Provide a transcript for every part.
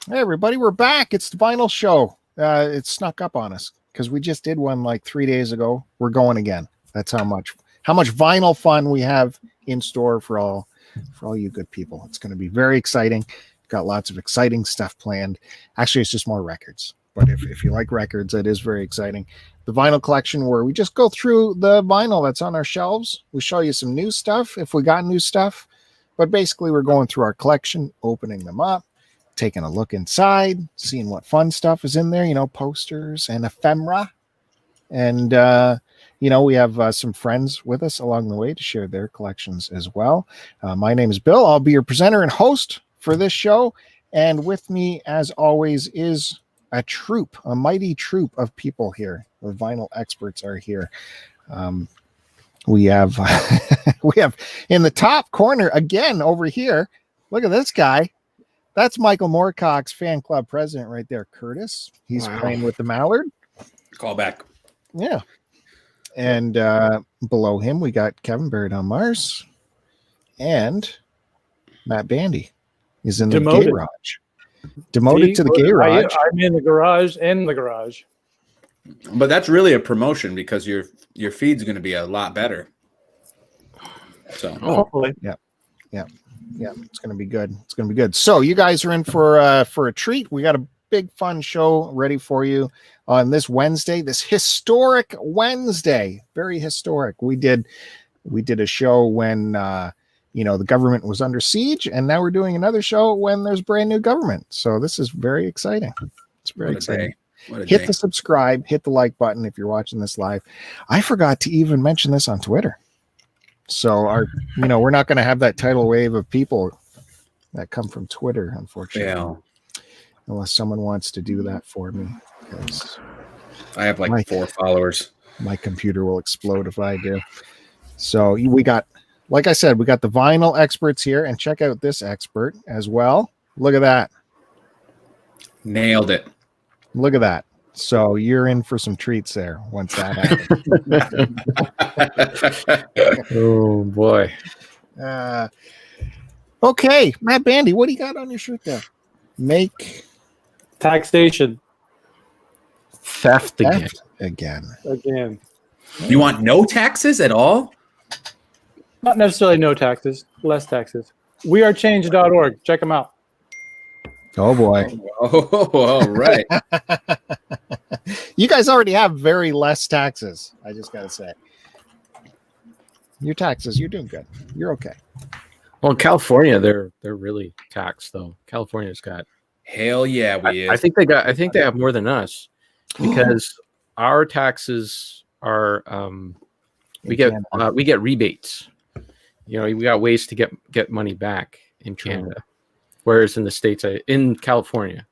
Hey, everybody, we're back. It's the vinyl show. It snuck up on us because we just did one like 3 days ago. We're going again. That's how much vinyl fun we have in store for all you good people. It's going to be very exciting. Got lots of exciting stuff planned. Actually, it's just more records. But if you like records, it is very exciting. The vinyl collection where we just go through the vinyl that's on our shelves. We show you some new stuff if we got new stuff. But basically, we're going through our collection, opening them up, taking a look inside, seeing what fun stuff is in there, posters and ephemera. And, we have some friends with us along the way to share their collections as well. My name is Bill. I'll be your presenter and host for this show. And with me, as always, is a mighty troop of people here. The vinyl experts are here. We have in the top corner again over here. Look at this guy. That's Michael Moorcock's fan club president right there, Curtiss. He's playing with the Mallard. Call back. Yeah. And below him, we got Kevin Buried on Mars. And Matt Bandy is in the garage. Demoted to the garage. I'm in the garage and the garage. But that's really a promotion because your feed's going to be a lot better. So hopefully. Yeah. It's going to be good. So you guys are in for a treat. We got a big fun show ready for you on this Wednesday, this historic Wednesday, very historic. We did a show when the government was under siege, and now we're doing another show when there's brand new government. So this is very exciting. It's very exciting. Hit the subscribe, hit the like button if you're watching this live. I forgot to even mention this on Twitter. So we're not going to have that tidal wave of people that come from Twitter, unfortunately. Yeah. Unless someone wants to do that for me, because I have 4 followers. My computer will explode if I do. So we got, like I said, we got the vinyl experts here, and check out this expert as well. Look at that. Nailed it. Look at that. So you're in for some treats there once that happens. Oh boy. Okay, Matt Bandy, what do you got on your shirt there? Make taxation. Theft again. You want no taxes at all? Not necessarily no taxes, less taxes. WeAreChange.org. Check them out. Oh boy. Oh, all right. You guys already have very less taxes. I just got to say. Your taxes, you're doing good. You're okay. Well, in California, they're really taxed though. California's got hell yeah, I think they have more than us because our taxes are we get rebates. We got ways to get money back in Canada. Whereas in the States, in California,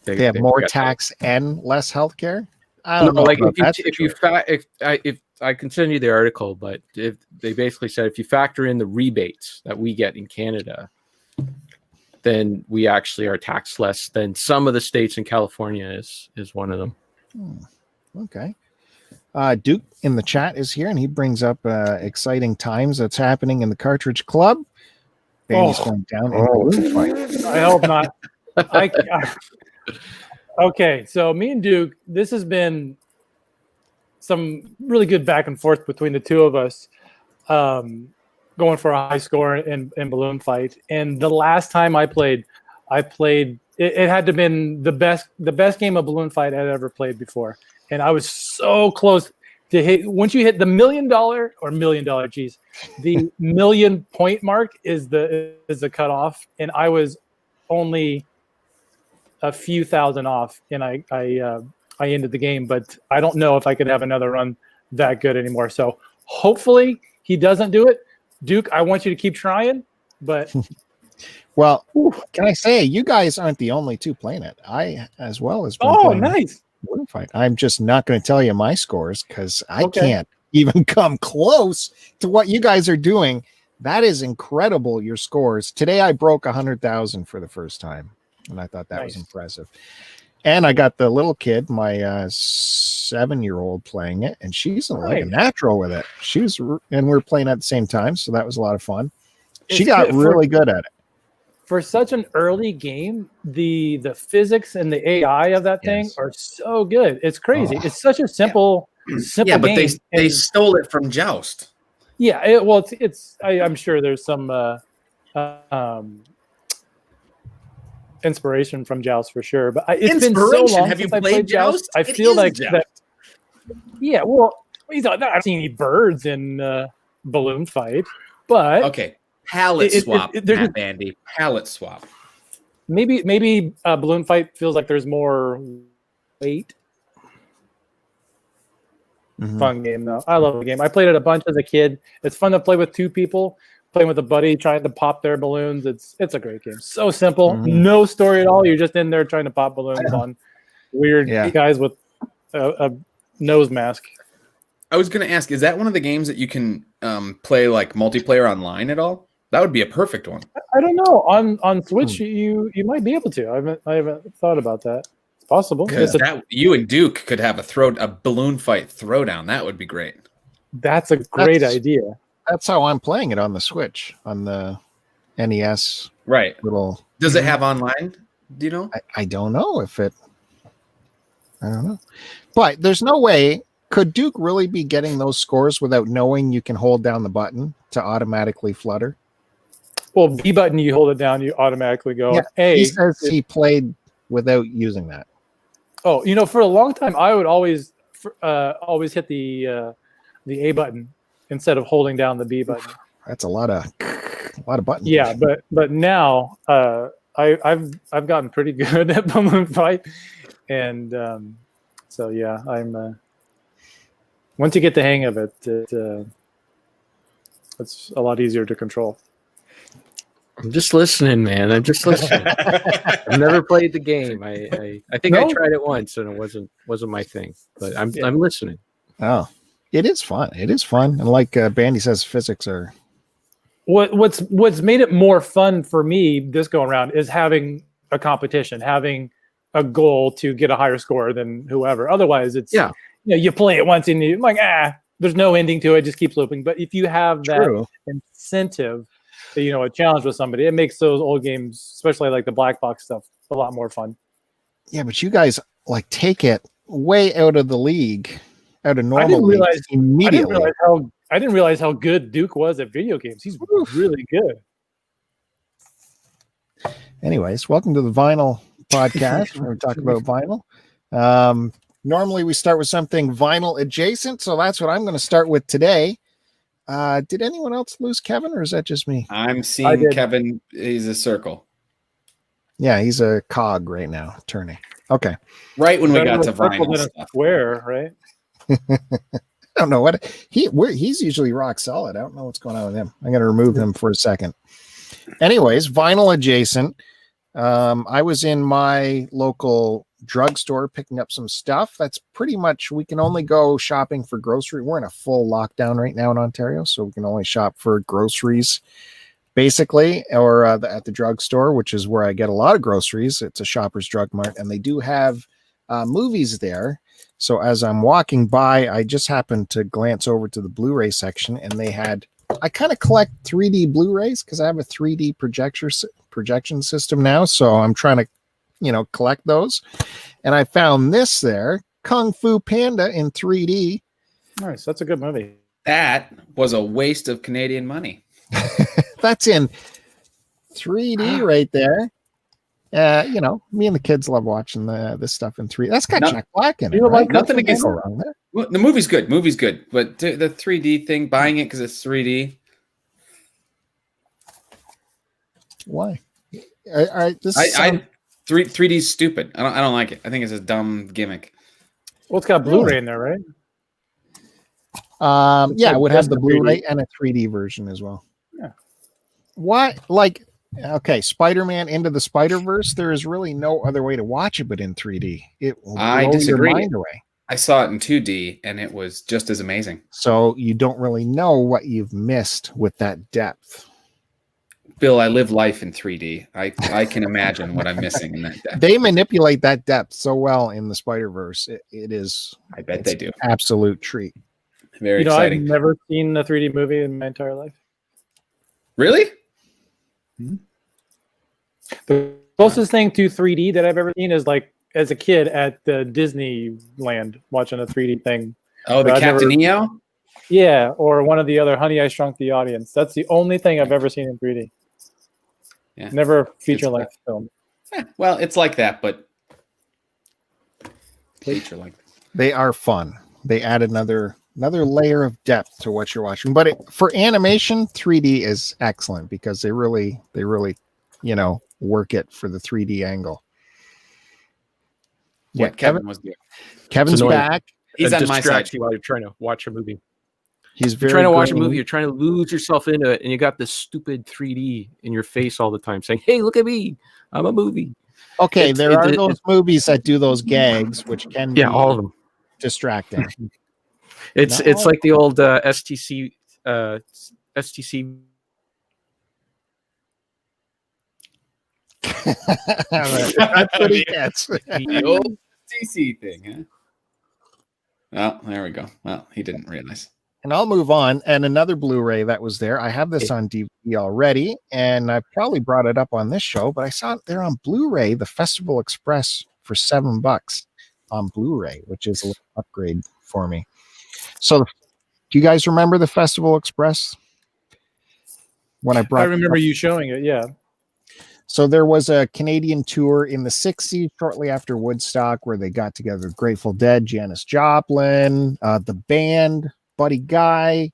they have more tax and less health care. I don't know. Like if I can send you the article, but if they basically said if you factor in the rebates that we get in Canada, then we actually are taxed less than some of the states, and California is one of them. Okay. Duke in the chat is here, and he brings up exciting times that's happening in the Cartridge Club. Bandy's going down in a balloon fight. I hope not. Okay, so me and Duke, this has been some really good back and forth between the two of us, going for a high score in balloon fight. And the last time I played, it had to have been the best game of balloon fight I'd ever played before. And I was so close to hit. Once you hit the $1 million, the 1,000,000 point mark is the cutoff, and I was only a few thousand off, and I ended the game. But I don't know if I could have another run that good anymore. So hopefully he doesn't do it. Duke, I want you to keep trying, but. Well, can I say you guys aren't the only two playing it? I as well as. Nice. Fight. I'm just not going to tell you my scores because I can't even come close to what you guys are doing. That is incredible, your scores. Today I broke 100,000 for the first time, and I thought that was impressive. And I got the little kid, my 7-year-old, playing it, and she's like a natural with it. And we were playing at the same time, so that was a lot of fun. She got really good at it. for such an early game, the physics and the AI of that thing are so good. It's crazy. It's such a simple Yeah, but game. they stole it from Joust. Yeah, I'm sure there's some inspiration from Joust for sure. But it's been so long Have you since I played Joust? I feel like Joust. that. Yeah, well, I've seen any birds in balloon fight, but Okay, palette swap, Matt Bandy. Palette swap. Maybe balloon fight feels like there's more weight. Fun game though. I love the game. I played it a bunch as a kid. It's fun to play with two people. Playing with a buddy, trying to pop their balloons. It's a great game. So simple. No story at all. You're just in there trying to pop balloons on weird guys with a nose mask. I was going to ask, is that one of the games that you can play like multiplayer online at all? That would be a perfect one. I don't know. On Switch, you might be able to. I haven't thought about that. It's possible. Because you and Duke could have a balloon fight throwdown. That would be great. That's a great idea. That's how I'm playing it on the Switch, on the NES. Right. Does it have online? Do you know? I don't know if it. I don't know. But there's no way. Could Duke really be getting those scores without knowing you can hold down the button to automatically flutter? Well, B button, you hold it down, you automatically go. Yeah, he says he played without using that. Oh, for a long time, I would always hit the A button instead of holding down the B button. That's a lot of buttons. Yeah, but now I've gotten pretty good at balloon fight, and so yeah, I'm. Once you get the hang of it, it's a lot easier to control. I'm just listening, man. I'm just listening. I've never played the game. I think I tried it once and it wasn't my thing. But I'm listening. Oh, it is fun. It is fun, and like Bandy says, physics are. What's made it more fun for me this go around is having a competition, having a goal to get a higher score than whoever. Otherwise, it's you play it once and you're like, there's no ending to it. It just keeps looping. But if you have that incentive, a challenge with somebody, it makes those old games, especially like the black box stuff, a lot more fun. Yeah, but you guys take it way out of the league, out of normal leagues immediately. I didn't realize how good Duke was at video games. He's really good. Anyways, welcome to the Vinyl Podcast. We're going to talk about vinyl. Normally we start with something vinyl adjacent, so that's what I'm going to start with today. Did anyone else lose Kevin, or is that just me? I'm seeing Kevin. He's a circle. Yeah, he's a cog right now, turning. Okay. Right when we got to vinyl stuff. Square, right? I don't know what he's usually rock solid. I don't know what's going on with him. I'm going to remove him for a second. Anyways, vinyl adjacent. I was in my local drugstore picking up some stuff. That's pretty much, we can only go shopping for grocery. We're in a full lockdown right now in Ontario, so we can only shop for groceries basically, or at the drugstore, which is where I get a lot of groceries. It's a Shoppers Drug Mart, and they do have movies there. So as I'm walking by, I just happened to glance over to the Blu-ray section, and they had, I kind of collect 3D Blu-rays because I have a 3D projection system now. So I'm trying to, collect those. And I found this there, Kung Fu Panda in 3D. Nice. That's a good movie. That was a waste of Canadian money. That's in 3D right there. Me and the kids love watching this stuff in 3D. That's got Jack Black in it. Right? Nothing against wrong there. Well, the movie's good. But the 3D thing, buying it because it's 3D. Why? 3D's stupid. I don't like it. I think it's a dumb gimmick. Well, it's got Blu-ray in there, right? It would have the Blu-ray and a 3D version as well. Yeah. Why? Spider-Man Into the Spider-Verse. There is really no other way to watch it but in 3D. It will blow your mind away. I saw it in 2D and it was just as amazing. So you don't really know what you've missed with that depth. Bill, I live life in 3D. I can imagine what I'm missing in that depth. They manipulate that depth so well in the Spider-Verse. It is. I bet they do. Absolute treat. Very exciting. I've never seen a 3D movie in my entire life. Really? The closest thing to 3D that I've ever seen is like as a kid at the Disneyland watching a 3D thing. Oh, the But I've Captain never- EO? Yeah, or one of the other Honey, I Shrunk the Audience. That's the only thing I've ever seen in 3D. Yeah. Never feature length film. Well, it's like that, but feature length. They are fun. They add another layer of depth to what you're watching. But for animation, 3D is excellent because they really, work it for the 3D angle. Yeah, Kevin was there. Kevin's back. He's It on my side. distracts you while you're trying to watch a movie. He's You're very trying to watch a green. movie. You're trying to lose yourself into it, and you got this stupid 3D in your face all the time, saying, "Hey, look at me! I'm a movie." Okay, It's- there it- are it- those movies that do those gags, which can be all of them. distracting. It's No. like the old STC. STC. That's what he gets. The old CC thing, huh? Oh, there we go. Well, he didn't realize. And I'll move on. And another Blu-ray that was there. I have this on DVD already, and I probably brought it up on this show, but I saw it there on Blu-ray, the Festival Express for $7 on Blu-ray, which is a little upgrade for me. So, do you guys remember the Festival Express? When I remember you showing it. Yeah. So there was a Canadian tour in the 60s, shortly after Woodstock, where they got together Grateful Dead, Janis Joplin, the band, Buddy Guy,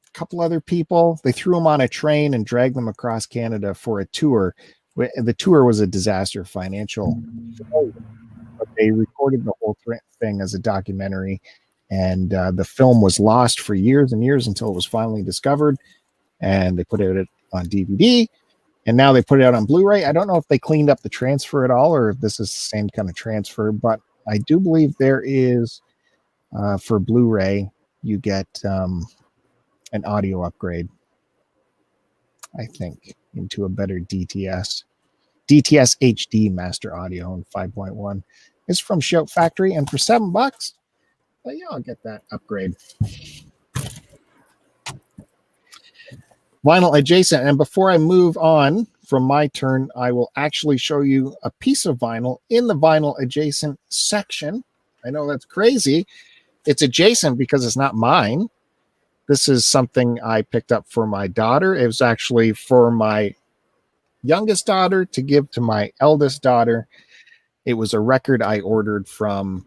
a couple other people. They threw them on a train and dragged them across Canada for a tour. The tour was a disaster financial, but they recorded the whole thing as a documentary, and the film was lost for years and years until it was finally discovered, and they put it on DVD, and now they put it out on Blu-ray. I don't know if they cleaned up the transfer at all, or if this is the same kind of transfer, but I do believe there is for Blu-ray you get an audio upgrade, I think, into a better DTS HD master audio in 5.1. It's from Shout Factory, and for $7, yeah, I'll get that upgrade. Vinyl adjacent. And before I move on from my turn, I will actually show you a piece of vinyl in the vinyl adjacent section. I know that's crazy. It's adjacent because it's not mine. This is something I picked up for my daughter. It was actually for my youngest daughter to give to my eldest daughter. It was a record I ordered from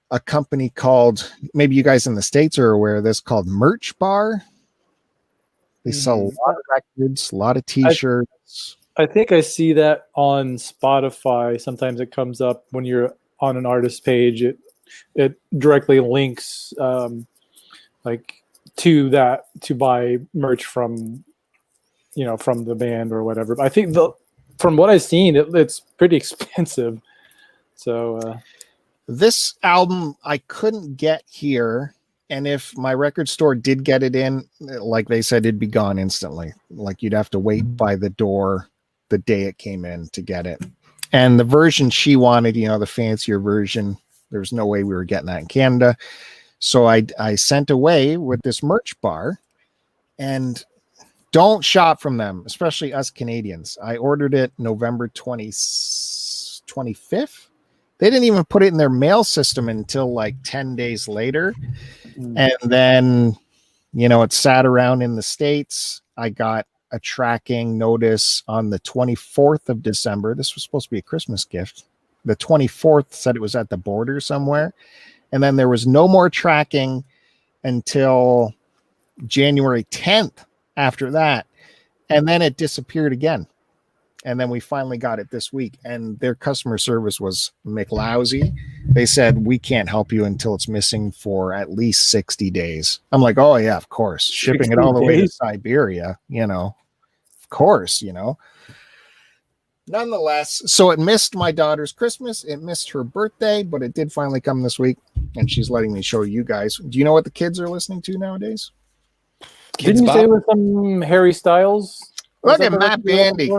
a company called, maybe you guys in the States are aware of this, called Merch Bar. They sell a lot of records, a lot of t-shirts. I think I see that on Spotify. Sometimes it comes up when you're on an artist page. It directly links like to that to buy merch from, from the band or whatever. But I think from what I've seen, it's pretty expensive. So this album I couldn't get here. And if my record store did get it in, like they said, it'd be gone instantly. Like you'd have to wait by the door the day it came in to get it. And the version she wanted, the fancier version, there's no way we were getting that in Canada. So I sent away with this Merch Bar, and don't shop from them, especially us Canadians. I ordered it November 25th. They didn't even put it in their mail system until like 10 days later. And then, it sat around in the States. I got a tracking notice on the 24th of December. This was supposed to be a Christmas gift. The 24th said it was at the border somewhere. And then there was no more tracking until January 10th after that. And then it disappeared again. And then we finally got it this week, and their customer service was McLousy. They said, we can't help you until it's missing for at least 60 days. I'm like, oh yeah, of course. Shipping it all the way to Siberia, of course, Nonetheless, so it missed my daughter's Christmas. It missed her birthday, but it did finally come this week, and she's letting me show you guys. Do you know what the kids are listening to nowadays? Didn't you say it was some Harry Styles? Look at Matt Bandy.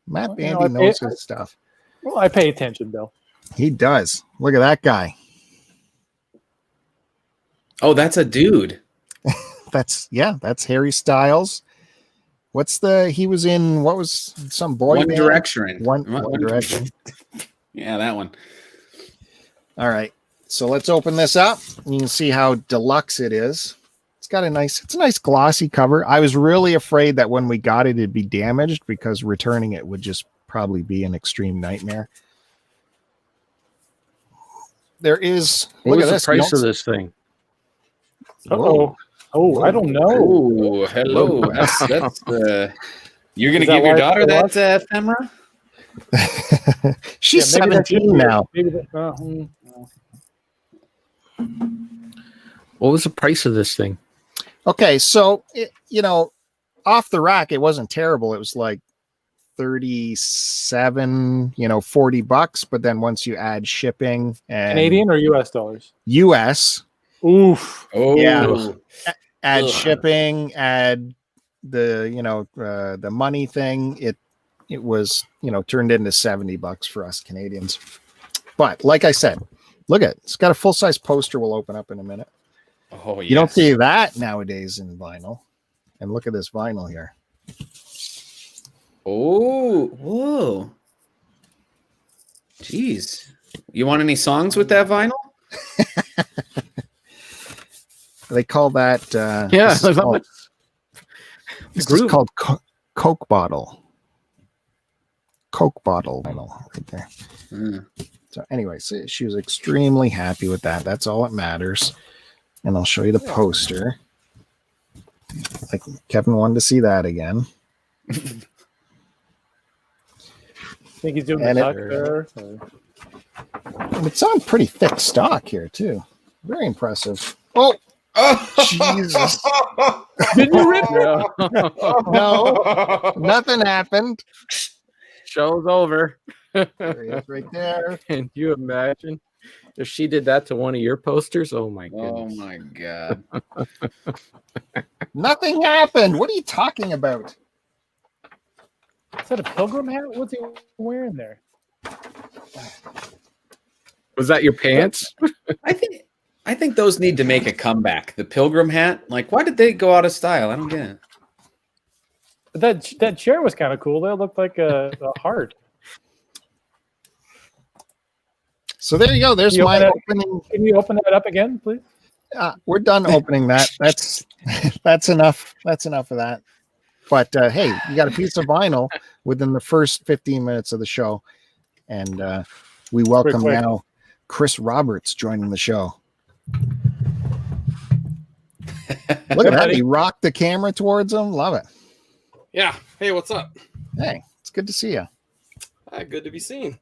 Matt Bandy knows his stuff. Well, I pay attention, Bill. He does. Look at that guy. Oh, that's a dude. That's Harry Styles. he was in, what was some boy One band? Direction. One Direction. Yeah, that one. All right. So let's open this up. You can see how deluxe it is. It's a nice glossy cover. I was really afraid that when we got it, it'd be damaged because returning it would just probably be an extreme nightmare. What was the price of this thing? Oh, I don't know. Oh, hello. That's you're gonna give your daughter that ephemera? She's 17 now. What was the price of this thing? Okay, so off the rack, it wasn't terrible. It was like 37, $40, but then once you add shipping and Canadian or US dollars? US. Oof. Oh yeah. Add shipping, add the the money thing, it was turned into $70 for us Canadians. But like I said, look at it. It's got a full-size poster we'll open up in a minute. Oh, yes. You don't see that nowadays in vinyl. And look at this vinyl here. Oh, whoa. Jeez. You want any songs with that vinyl? They call that this is called Coke bottle. Coke bottle vinyl right there. So anyway, she was extremely happy with that. That's all that matters. And I'll show you the poster. Like Kevin wanted to see that again. Think he's doing the tuck there? And it's on pretty thick stock here too. Very impressive. Oh, Jesus! Did you rip it? No, nothing happened. Show's over. There he is, right there. Can you imagine if she did that to one of your posters? Oh my goodness! Oh my God! Nothing happened. What are you talking about? Is that a pilgrim hat? What's he wearing there? Was that your pants? I think those need to make a comeback. The pilgrim hat. Like, why did they go out of style? I don't get it. That chair was kind of cool. That looked like a heart. So there you go. There's my opening. Can you open that up again, please? We're done opening that. That's enough. That's enough of that. But hey, you got a piece of vinyl within the first 15 minutes of the show, and we welcome now Chris Roberts joining the show. Look at that! He rocked the camera towards him. Love it. Yeah. Hey, what's up? Hey, it's good to see you. Hi, good to be seen.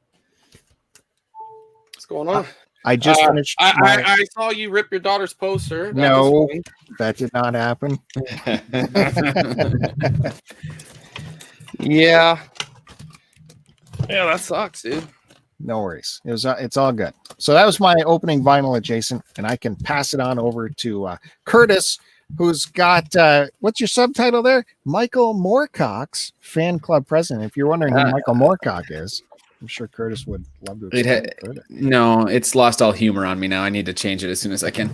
What's going on? I just finished. I saw you rip your daughter's poster. That did not happen. Yeah. Yeah, that sucks, dude. No worries. It's all good. So that was my opening vinyl adjacent, and I can pass it on over to Curtiss, who's got what's your subtitle there? Michael Moorcock's fan club president. If you're wondering who Michael Moorcock is, I'm sure Curtiss would love to explain it. No, it's lost all humor on me now. I need to change it as soon as I can.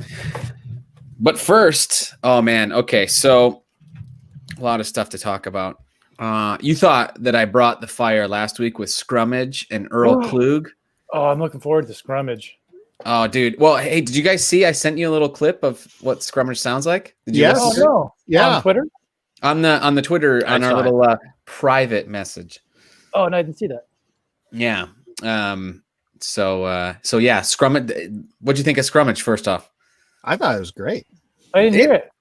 But first, oh man, okay, so a lot of stuff to talk about. You thought that I brought the fire last week with Scrummage and Earl Klug. Oh, I'm looking forward to Scrummage. Oh, dude. Well, hey, did you guys see? I sent you a little clip of what Scrummage sounds like. Did you yes. listen? Oh, no. Yeah. On Twitter? On the Twitter, on our little private message. Oh, no, I didn't see that. Yeah. So yeah, Scrummage. What'd you think of Scrummage first off? I thought it was great. I didn't hear it.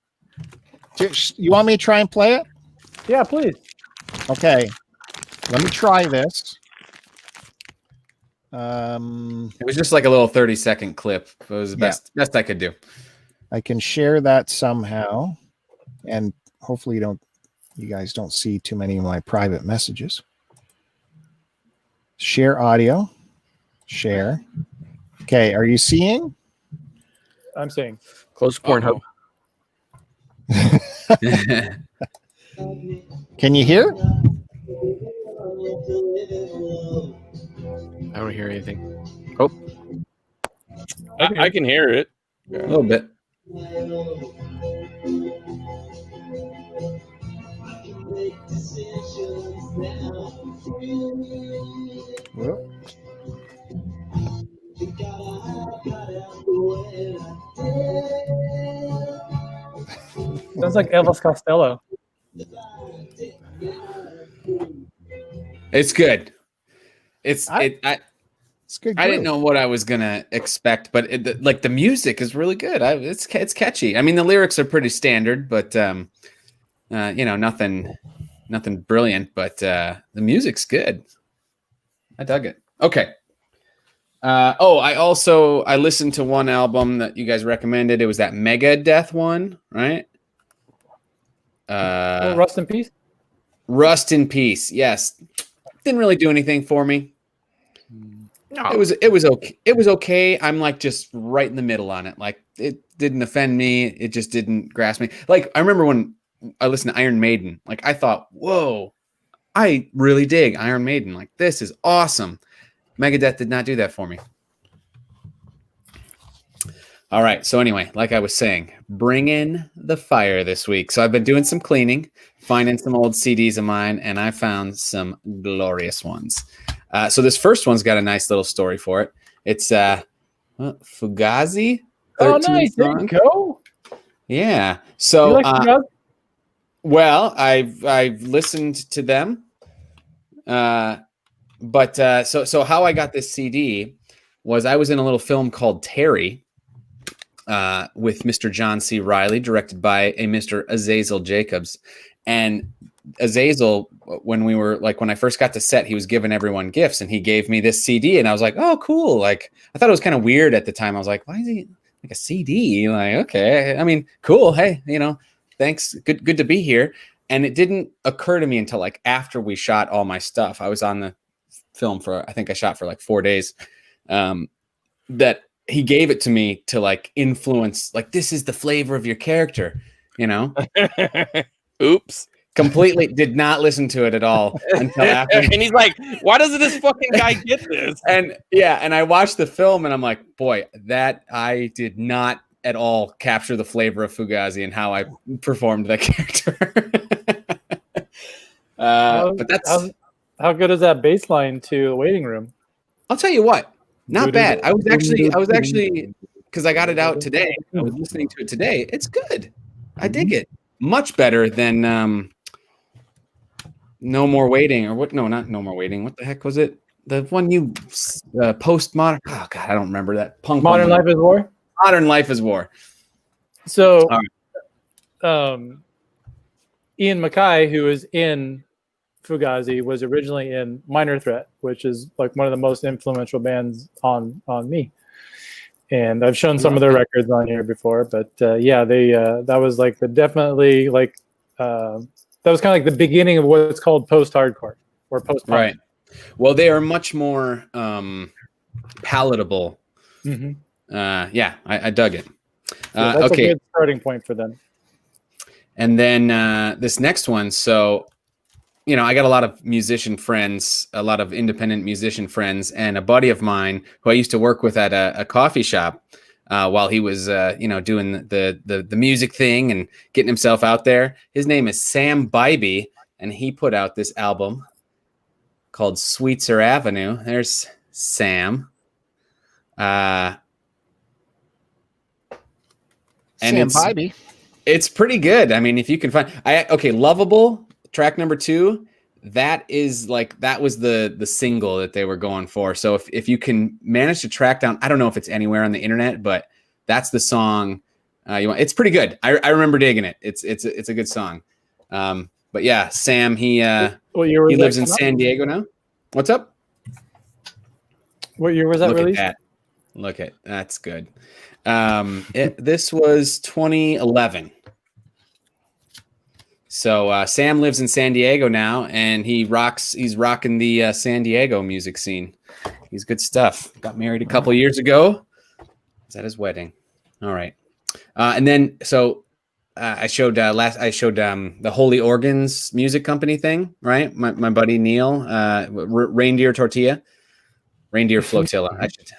You want me to try and play it? Yeah, please. Okay. Let me try this. It was just like a little 30-second clip. It was the best I could do. I can share that somehow, and hopefully you guys don't see too many of my private messages. Share audio. Share. Okay, are you seeing? I'm seeing. Close Pornhub. Can you hear? I don't hear anything. Oh, I can hear it. A little bit. Whoop. Sounds like Elvis Costello. It's good. It's good. I didn't groove. know what I was gonna expect, but like the music is really good. It's catchy. I mean, the lyrics are pretty standard, but nothing brilliant. But the music's good. I dug it. Okay. I listened to one album that you guys recommended. It was that Megadeth one, right? Rust in Peace. Rust in Peace. Yes. Didn't really do anything for me. No. It was okay. It was okay. I'm like just right in the middle on it. Like it didn't offend me. It just didn't grasp me. Like I remember when I listened to Iron Maiden, like I thought, whoa, I really dig Iron Maiden. Like this is awesome. Megadeth did not do that for me. All right. So anyway, like I was saying, bring in the fire this week. So I've been doing some cleaning, finding some old CDs of mine, and I found some glorious ones. So this first one's got a nice little story for it. It's Fugazi. Oh, nice. There you go. Yeah. So, You like Fugazi? well, I've listened to them. But so how I got this CD was I was in a little film called Terry with Mr. John C. Reilly, directed by a Mr. Azazel Jacobs. And Azazel, when I first got to set, he was giving everyone gifts, and he gave me this CD, and I was like, oh, cool. Like, I thought it was kind of weird at the time. I was like, why is he like a CD? Like, okay. I mean, cool. Hey, thanks. Good to be here. And it didn't occur to me until like after we shot all my stuff. I was on the film I think I shot for like 4 days, that he gave it to me to like influence, like, this is the flavor of your character, Oops. Completely did not listen to it at all until after. And he's like, why doesn't this fucking guy get this? And I watched the film and I'm like, boy, that I did not at all capture the flavor of Fugazi and how I performed that character. But that's how good is that bass line to Waiting Room? I'll tell you what, not bad. I was actually because I got it out today. I was listening to it today. It's good. I dig it. Much better than No More Waiting, or what? No, not No More Waiting. What the heck was it? The one you postmodern. Oh God, I don't remember that. Punk. Modern Life is War. Modern Life is War. So, Ian MacKaye, who is in Fugazi, was originally in Minor Threat, which is like one of the most influential bands on me. And I've shown some of their records on here before, but yeah, they that was like definitely like that was kind of like the beginning of what's called post-hardcore or post-punk. Right. Well, they are much more palatable. Mm-hmm. Yeah, I dug it. Yeah, that's okay. a good starting point for them. And then this next one. So, I got a lot of musician friends, a lot of independent musician friends, and a buddy of mine who I used to work with at a coffee shop while he was, doing the music thing and getting himself out there. His name is Sam Bybee, and he put out this album called Sweetser Avenue. There's Sam. And Sam Bybee. It's pretty good. I mean, if you can find, Lovable, track number 2. That was the single that they were going for. So if you can manage to track down, I don't know if it's anywhere on the internet, but that's the song you want. It's pretty good. I remember digging it. It's a good song. But yeah, Sam, he lives in San Diego now. What's up? What year was that released? Look at that's good. This was 2011. So Sam lives in San Diego now, and he's rocking the San Diego music scene. He's good stuff. Got married a couple years ago. Was at his wedding. All right. And then I showed the Holy Organs music company thing, right? My buddy Neil, Reindeer Flotilla.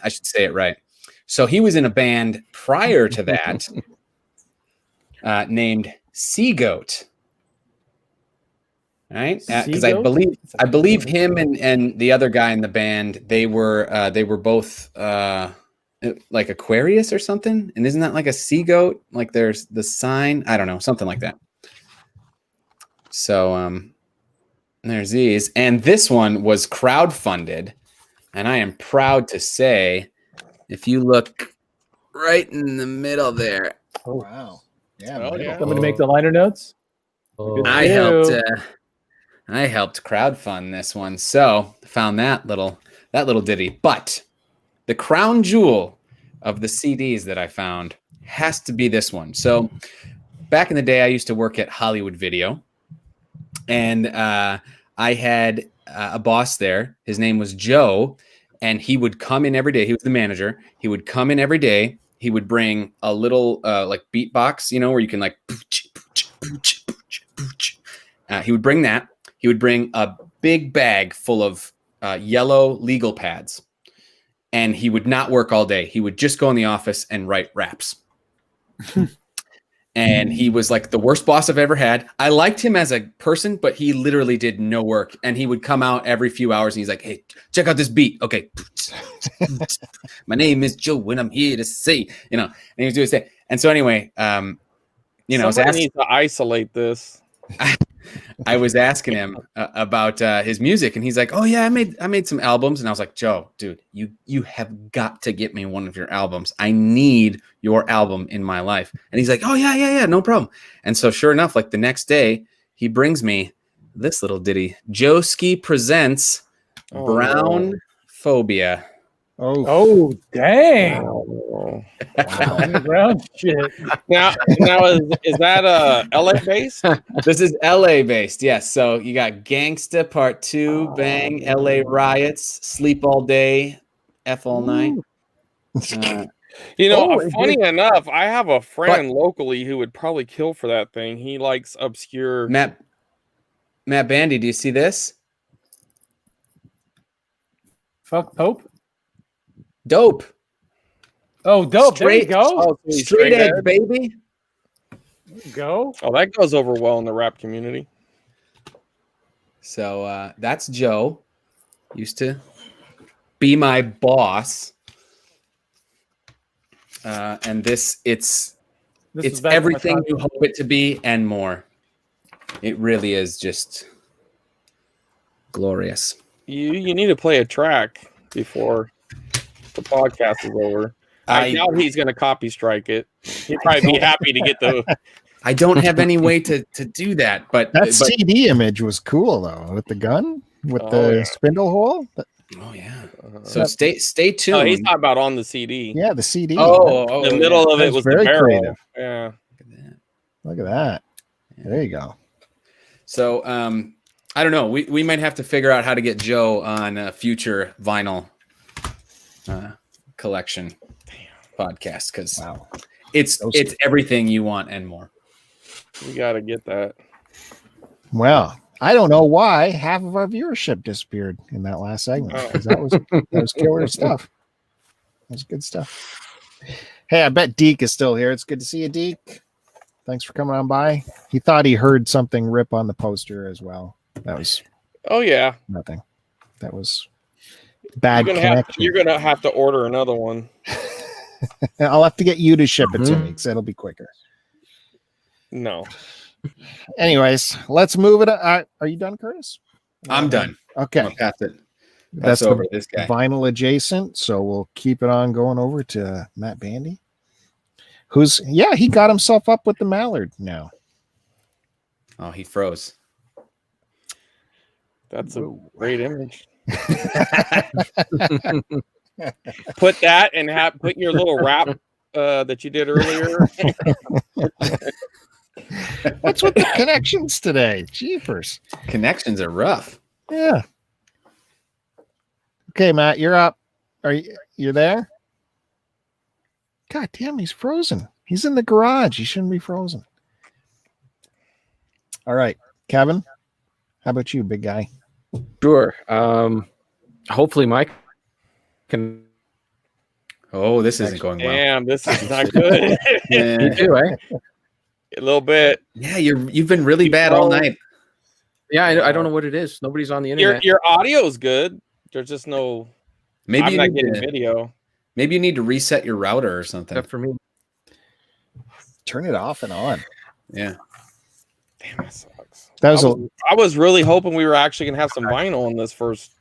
I should say it right. So he was in a band prior to that named Sea Goat. right? Because I believe him and the other guy in the band, they were both like Aquarius or something. And isn't that like a sea goat? Like there's the sign, I don't know, something like that. So there's these, and this one was crowdfunded, and I am proud to say, if you look right in the middle there, Oh, wow. Yeah. Oh, middle. yeah. Somebody make the liner notes. Oh. I helped crowdfund this one, so found that little ditty. But the crown jewel of the CDs that I found has to be this one. So back in the day, I used to work at Hollywood Video, and I had a boss there. His name was Joe, and he would come in every day. He was the manager. He would come in every day. He would bring a little like beatbox, where you can like. He would bring that. He would bring a big bag full of yellow legal pads, and he would not work all day. He would just go in the office and write raps. And he was like the worst boss I've ever had. I liked him as a person, but he literally did no work. And he would come out every few hours and he's like, hey, check out this beat. Okay. My name is Joe and I'm here to say, and he was doing his thing. And so anyway, Somebody needs to isolate this. I was asking him about his music, and he's like, "Oh yeah, I made some albums." And I was like, "Joe, dude, you have got to get me one of your albums. I need your album in my life." And he's like, "Oh yeah, no problem." And so sure enough, like the next day, he brings me this little ditty. Joe Ski presents Brown Phobia. Oh, dang. Oh. Underground shit. Now is that LA based? This is LA based, yes. So you got Gangsta Part 2, Bang, LA Riots, Sleep All Day, F All Night. Funny enough, I have a friend locally who would probably kill for that thing. He likes obscure. Matt Bandy, do you see this? Fuck Pope. Dope. Oh, dope. Straight, there you go. Straight edge, baby. There you go. Oh, that goes over well in the rap community. So that's Joe. Used to be my boss. And it's everything you hope it to be and more. It really is just glorious. You need to play a track before the podcast is over. I doubt he's going to copy strike it. He'd probably be happy to get the. I don't have any way to do that, but that CD image was cool though, with the gun, with the spindle hole. Oh yeah. So stay tuned. Oh, he's talking about on the CD. Yeah, the CD. Oh, the middle of it was very the barrel. creative. Yeah. Look at that. There you go. So I don't know. We might have to figure out how to get Joe on a future vinyl collection podcast, because it's everything you want and more. We got to get that. Well, I don't know why half of our viewership disappeared in that last segment. 'Cause that was killer stuff. That was good stuff. Hey, I bet Deke is still here. It's good to see you, Deke. Thanks for coming on by. He thought he heard something rip on the poster as well. That was nothing. That was bad connection. You're gonna have to order another one. I'll have to get you to ship it to me because it'll be quicker. No. Anyways, let's move it. Are you done, Curtis? I'm done. Okay. I'll pass it. That's over this guy. Vinyl adjacent. So we'll keep it on going over to Matt Bandy. He got himself up with the mallard now. Oh, he froze. That's a great image. Put that and put your little rap that you did earlier. What's with the connections today? Jeepers. Connections are rough. Yeah. Okay, Matt, you're up. You're there? God damn, he's frozen. He's in the garage. He shouldn't be frozen. All right, Kevin, how about you, big guy? Sure. Hopefully Mike can. Oh, this isn't going well. Damn, this is not good. You too, eh? A little bit. Yeah, you've been really bad all night. Yeah, I don't know what it is. Nobody's on the internet. Your audio is good. There's just no. Maybe I'm you not need getting to, video. maybe you need to reset your router or something. Except for me. Turn it off and on. Yeah. Damn, that sucks. That was I was really hoping we were actually gonna have some vinyl on this first.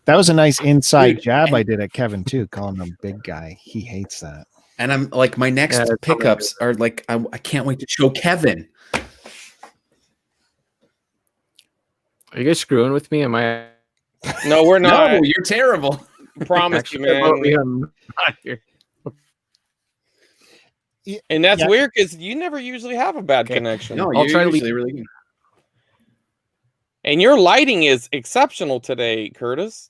that was a nice inside Dude, jab I did at Kevin too, calling him big guy. He hates that. And I'm like, my next Yeah, it's pickups are like, I can't wait to show Kevin. Are you guys screwing with me? Am I? No, we're not. No, you're terrible. Promise you, Actually, man. I'm not here. And that's Yeah. weird because you never usually have a bad connection. No, I'll you're try to usually really good. And your lighting is exceptional today, Curtis.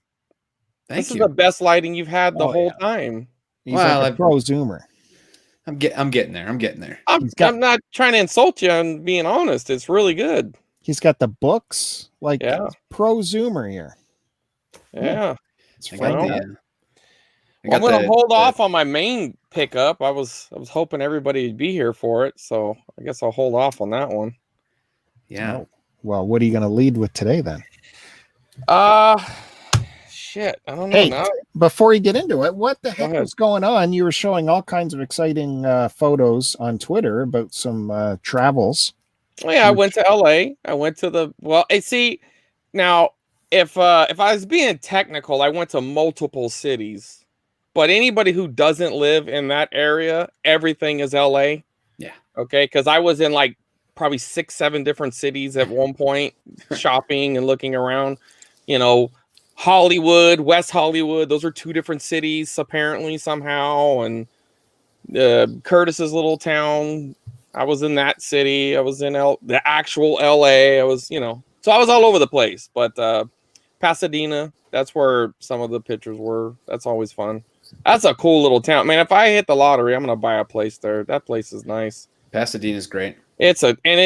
Thank This you. is the best lighting you've had the Oh, whole yeah. time. He's Well, like a pro zoomer. I'm getting there. I'm getting there. I'm not trying to insult you. I'm being honest. It's really good. He's got the books, like Yeah. pro zoomer here. Yeah. It's I fun. got Well, the, I'm gonna hold off on my main pickup. I was hoping everybody would be here for it, so I guess I'll hold off on that one. Yeah. Oh. Well, what are you going to lead with today then? Shit. I don't know. Hey, now. before you get into it, what the heck ahead. was going on? You were showing all kinds of exciting photos on Twitter about some travels. Oh, yeah, I went to LA. I went to see now if I was being technical, I went to multiple cities. But anybody who doesn't live in that area, everything is LA. Yeah. Okay, because I was in like probably 6-7 different cities at one point, shopping and looking around. You know, Hollywood, West Hollywood, those are 2 different cities apparently somehow. And Curtis's little town, I was in that city. I was in the actual LA. I was, so I was all over the place. But Pasadena, that's where some of the pictures were. That's always fun. That's a cool little town. Man, if I hit the lottery, I'm gonna buy a place there. That place is nice. Pasadena's great. It's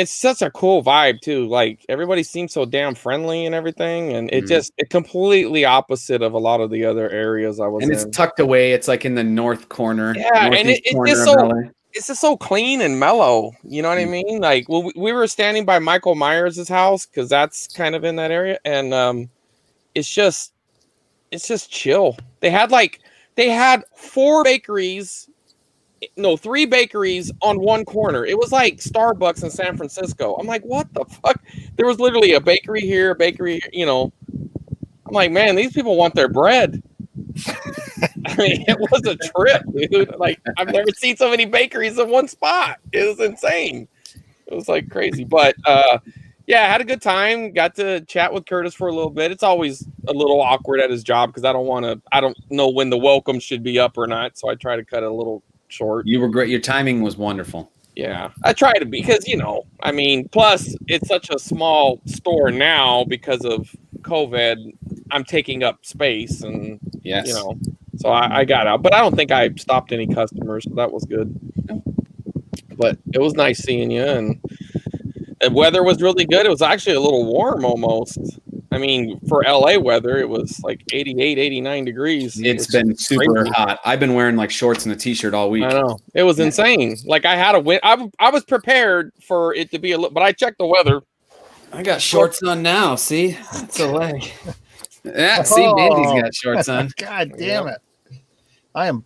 such a cool vibe too. Like everybody seems so damn friendly and everything, and it completely opposite of a lot of the other areas I was in. And it's tucked away. It's like in the north corner. Yeah, and it's just LA. so clean and mellow. You know what I mean? Like, well, we were standing by Michael Myers' house because that's kind of in that area, and it's just chill. They had 3 bakeries on one corner. It was like Starbucks in San Francisco. I'm like, what the fuck? There was literally a bakery here, I'm like, man, these people want their bread. I mean, it was a trip, dude. Like, I've never seen so many bakeries in one spot. It was insane. It was like crazy. But yeah, I had a good time. Got to chat with Curtis for a little bit. It's always a little awkward at his job because I don't know when the welcome should be up or not. So I try to cut it a little short. You were great. Your timing was wonderful. Yeah, I try to be because, I mean, plus it's such a small store now because of COVID. I'm taking up space and, Yes. so I got out. But I don't think I stopped any customers. So that was good. But it was nice seeing you. And the weather was really good. It was actually a little warm almost. I mean, for LA weather, it was like 88, 89 degrees. It's been super hot. I've been wearing like shorts and a t-shirt all week. I know. It was insane. Like I had I was prepared for it to be a little, but I checked the weather. I got shorts on now. See? That's LA. Yeah, see, Bandy's got shorts on. God damn it. I am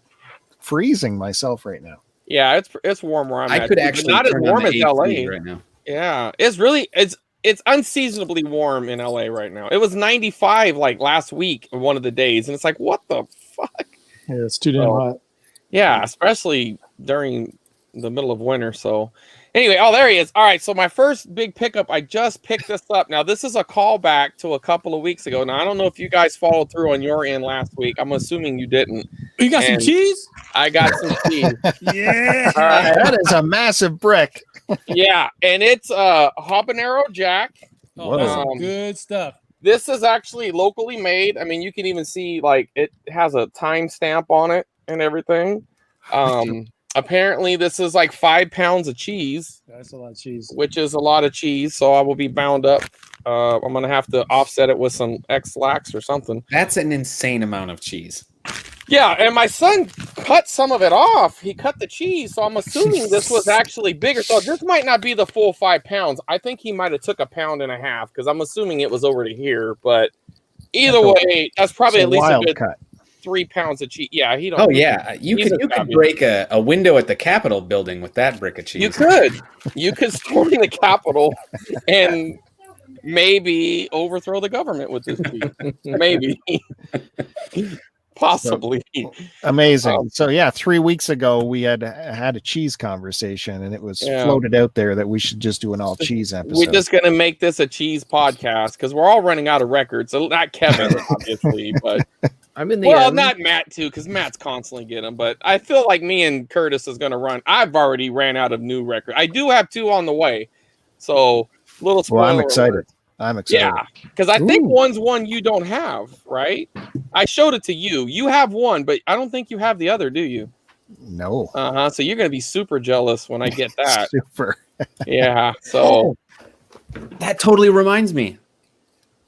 freezing myself right now. Yeah, it's warm where I'm at. I could actually not as turn warm on as the LA AC right now. Yeah, it's unseasonably warm in LA right now. It was 95 like last week one of the days, and it's like, what the fuck? Yeah, it's too damn hot. Yeah, especially during the middle of winter. So anyway, there he is. All right, so my first big pickup, I just picked this up. Now, this is a callback to a couple of weeks ago. Now, I don't know if you guys followed through on your end last week. I'm assuming you didn't. You got some cheese? I got some cheese. Yeah. All right. That is a massive brick. Yeah, and it's habanero jack. Oh, that's some good stuff. This is actually locally made. I mean, you can even see like it has a time stamp on it and everything. Apparently, this is like 5 pounds of cheese. That's a lot of cheese. Which is a lot of cheese. So I will be bound up. I'm gonna have to offset it with some X-Lax or something. That's an insane amount of cheese. Yeah, and my son cut some of it off. He cut the cheese, so I'm assuming this was actually bigger. So this might not be the full 5 pounds. I think he might have took 1.5 pounds because I'm assuming it was over to here. But either way, that's probably at least a good cut. 3 pounds of cheese. Yeah, he don't. Oh yeah, you could break a window at the Capitol building with that brick of cheese. You could storm the Capitol and maybe overthrow the government with this cheese. Maybe. Possibly. Amazing. So yeah, 3 weeks ago we had a cheese conversation, and it was floated out there that we should just do an all cheese episode. We're just gonna make this a cheese podcast because we're all running out of records. So not Kevin, obviously, but I'm in the end. Not Matt too, because Matt's constantly getting them. But I feel like me and Curtis is gonna run. I've already ran out of new records. I do have 2 on the way, so little spoiler. Well, I'm excited. Alert. I'm excited. Yeah, because I think one's one you don't have, right? I showed it to you. You have one, but I don't think you have the other, do you? No. So you're gonna be super jealous when I get that. Super. Yeah. So that totally reminds me.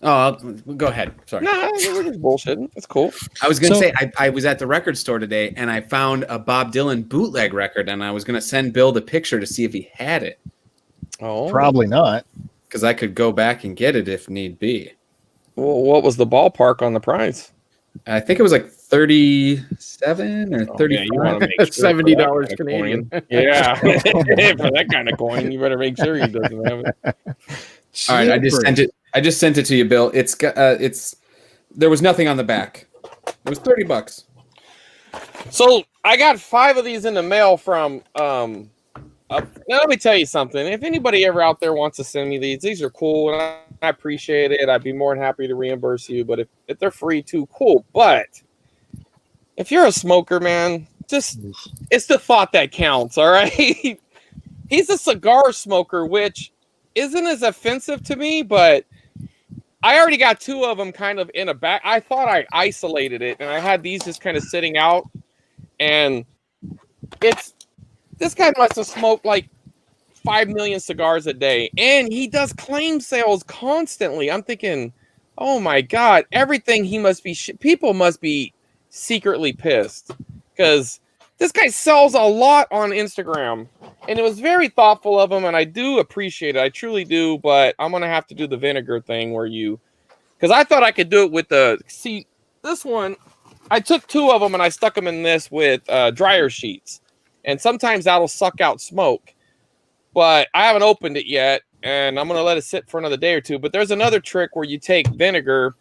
Oh, go ahead. Sorry. Nah, we're just bullshitting. It's cool. I was gonna say I was at the record store today and I found a Bob Dylan bootleg record, and I was gonna send Bill the picture to see if he had it. Oh, probably not. Because I could go back and get it if need be. Well, what was the ballpark on the price? I think it was like 37 or 35. Sure $70 Canadian. Yeah, for that kind of coin, you better make sure he doesn't have it. All right, I just sent it to you, Bill. It's there was nothing on the back. It was $30. So I got 5 of these in the mail from. Now let me tell you something. If anybody ever out there wants to send me these are cool, and I appreciate it. I'd be more than happy to reimburse you. But if they're free too, cool. But if you're a smoker, man, it's the thought that counts. All right. He's a cigar smoker, which isn't as offensive to me, but I already got 2 of them kind of in a bag. I thought I isolated it, and I had these just kind of sitting out, and this guy must have smoked like 5 million cigars a day, and he does claim sales constantly. I'm thinking, oh my God, everything he must be, people must be secretly pissed because this guy sells a lot on Instagram, and it was very thoughtful of him, and I do appreciate it. I truly do, but I'm going to have to do the vinegar thing because I thought I could do it with this one, I took 2 of them and I stuck them in this with dryer sheets. And sometimes that'll suck out smoke, but I haven't opened it yet, and I'm going to let it sit for another day or 2. But there's another trick where you take vinegar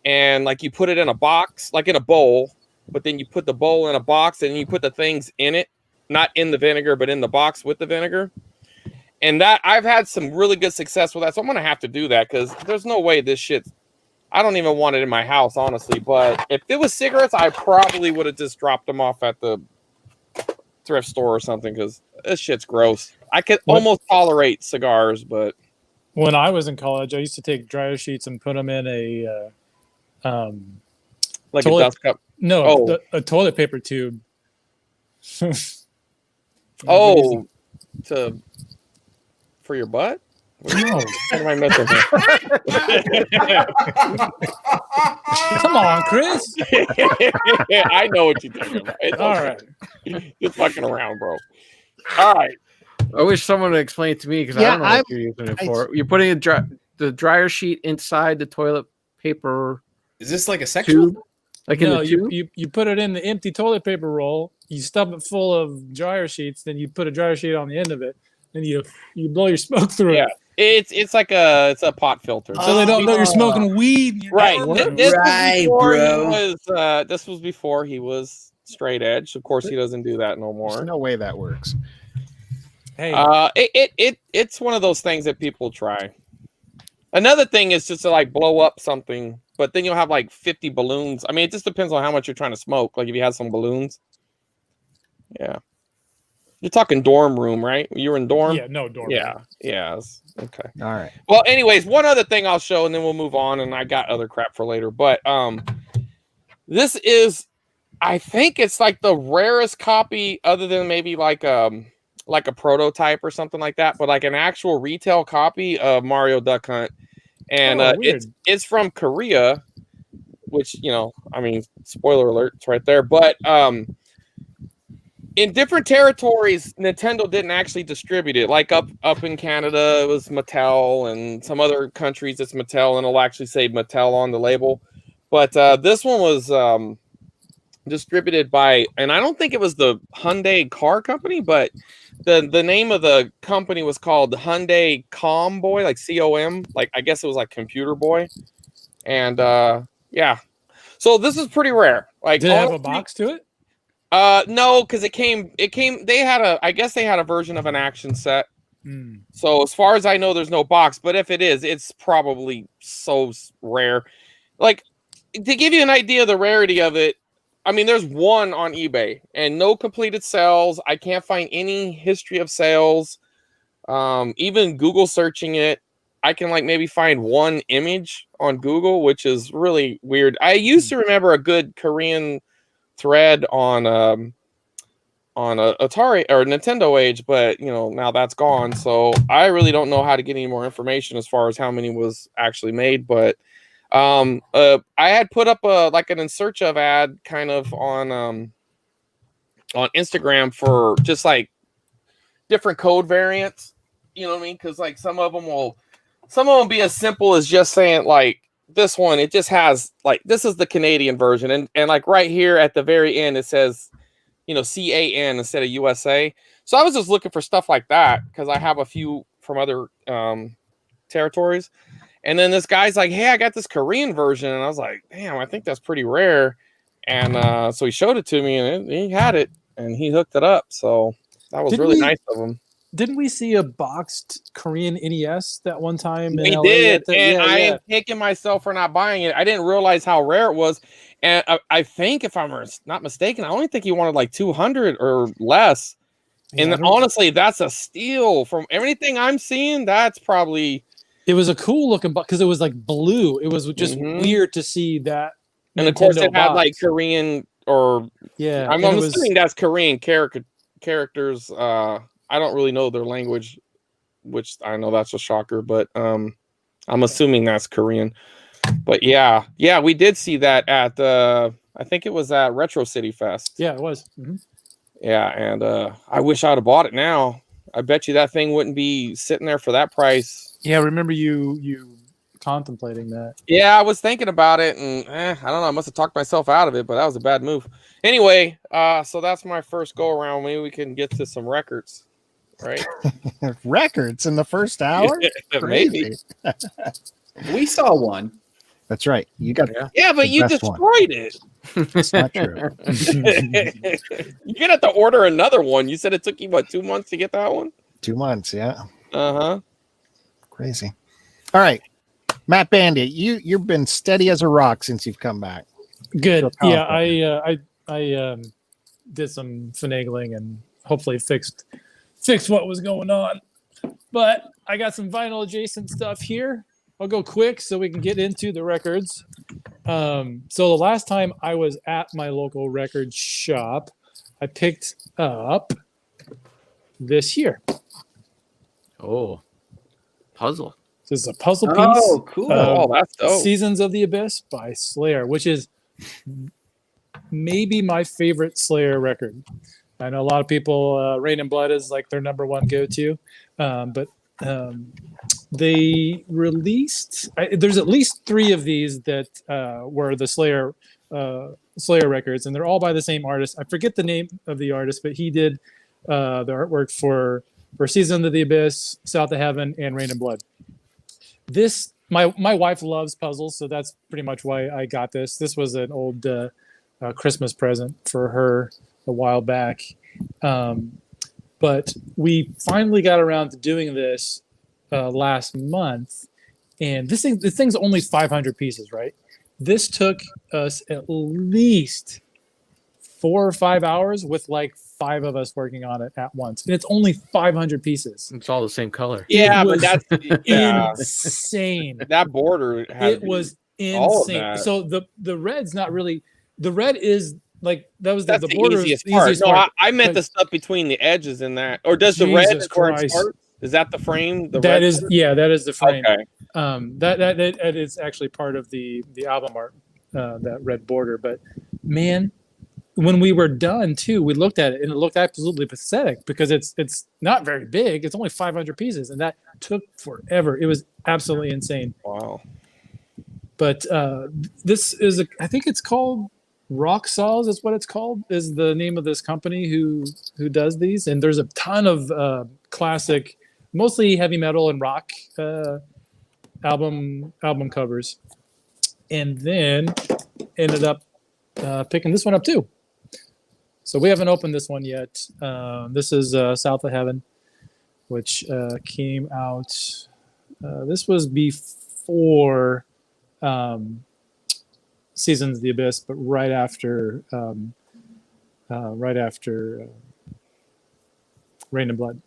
and like you put it in a box, like in a bowl, but then you put the bowl in a box and you put the things in it, not in the vinegar, but in the box with the vinegar. And that I've had some really good success with that. So I'm going to have to do that because there's no way this shit, I don't even want it in my house, honestly. But if it was cigarettes, I probably would have just dropped them off at the thrift store or something because this shit's gross. I could almost tolerate cigars, but when I was in college, I used to take dryer sheets and put them in a like a dust cup. No, a toilet paper tube. For your butt? No. What am I missing here? Come on, Chris. I know what you're talking about. It's all okay. right. You're fucking around, bro. All right. I wish someone would explain it to me because I don't know what you're using it for. You're putting the dryer sheet inside the toilet paper. Is this like a sexual? Tube? Like in the tube? You put it in the empty toilet paper roll. You stuff it full of dryer sheets. Then you put a dryer sheet on the end of it. Then you blow your smoke through it. It's like a pot filter. So they don't know you're smoking weed. Right. This This was before he was straight edge. Of course, he doesn't do that no more. There's no way that works. Hey, it's one of those things that people try. Another thing is just to like blow up something, but then you'll have like 50 balloons. I mean, it just depends on how much you're trying to smoke. Like if you have some balloons. Yeah. You're talking dorm room, right? You were in dorm? Yeah, no dorm. Yeah. Yeah. Okay. All right. Well, anyways, one other thing I'll show and then we'll move on, and I got other crap for later. But this is, I think it's like the rarest copy other than maybe like a prototype or something like that, but like an actual retail copy of Mario Duck Hunt. And it's from Korea, which, you know, I mean, spoiler alert, it's right there. But in different territories, Nintendo didn't actually distribute it. Like up in Canada, it was Mattel, and some other countries it's Mattel, and it'll actually say Mattel on the label. But this one was distributed by, and I don't think it was the Hyundai car company, but the name of the company was called Hyundai Comboy, like COM, like I guess it was like Computer Boy. And yeah, so this is pretty rare. Like, did it have a box to it? No, because it came. They had I guess they had a version of an action set. So as far as I know, there's no box. But if it is, it's probably so rare. Like, to give you an idea of the rarity of it, I mean, there's one on eBay and no completed sales. I can't find any history of sales. Even Google searching it, I can like maybe find one image on Google, which is really weird. I used to remember a good Korean thread on Atari or Nintendo Age, but you know, now that's gone. So I really don't know how to get any more information as far as how many was actually made. But I had put up like an in search of ad kind of on Instagram for just like different code variants. You know what I mean? Because like some of them be as simple as just saying like this one, it just has like, this is the Canadian version, and like right here at the very end it says, you know, CAN instead of USA. So I was just looking for stuff like that because I have a few from other territories. And then this guy's like, hey, I got this Korean version. And I was like, damn, I think that's pretty rare. And so he showed it to me, and he had it, and he hooked it up. So that was really nice of him. Didn't we see a boxed Korean NES that one time? We did, and I am kicking myself for not buying it. I didn't realize how rare it was. And I think, if I'm not mistaken, I only think he wanted like 200 or less. And then, honestly, that's a steal. From everything I'm seeing, that's probably... It was a cool looking box because it was like blue. It was just weird to see that. And of course, it had like Korean or I'm assuming that's Korean characters. I don't really know their language, which I know that's a shocker, but I'm assuming that's Korean. But yeah, we did see that at I think it was at Retro City Fest. Yeah, it was. Yeah, and I wish I'd have bought it now. I bet you that thing wouldn't be sitting there for that price. Yeah, I remember you contemplating that. Yeah, I was thinking about it, and I don't know. I must have talked myself out of it, but that was a bad move. Anyway, so that's my first go around. Maybe we can get to some records, right? Records in the first hour? Maybe. We saw one. That's right. You got yeah, but you destroyed it. That's not true. You're gonna have to order another one. You said it took you 2 months to get that one? 2 months, yeah. Uh-huh. Crazy. All right. Matt Bandy, you've been steady as a rock since you've come back. Good. Yeah, I did some finagling and hopefully fixed what was going on. But I got some vinyl adjacent stuff here. I'll go quick so we can get into the records. So the last time I was at my local record shop, I picked up this here. Oh, puzzle. This is a puzzle piece. Oh, cool. That's dope. Seasons of the Abyss by Slayer, which is maybe my favorite Slayer record. I know a lot of people, Rain and Blood is like their number one go-to. But they released, there's at least 3 of these that were the Slayer records, and they're all by the same artist. I forget the name of the artist, but he did the artwork for Season of the Abyss, South of Heaven, and Rain and Blood. This, my wife loves puzzles, so that's pretty much why I got this. This was an old Christmas present for her a while back. But we finally got around to doing this last month, and this thing's only 500 pieces, right? This took us at least 4 or 5 hours with like 5 of us working on it at once, and it's only 500 pieces. It's all the same color. Yeah, but that's insane. That border was insane. So the red's not really, the red is like that's the border easiest part. No, I meant the stuff between the edges in that. Or does the red is where it starts? Is that the frame? That is the frame. Okay. That is actually part of the album art. that red border. But man, when we were done too, we looked at it and it looked absolutely pathetic because it's not very big. It's only 500 pieces, and that took forever. It was absolutely insane. Wow. But this is, I think it's called Rock Saws is what it's called, is the name of this company who does these. And there's a ton of classic, mostly heavy metal and rock album covers. And then ended up picking this one up too. So we haven't opened this one yet. This is South of Heaven, which came out. This was before Seasons of the Abyss, but right after Rain and Blood.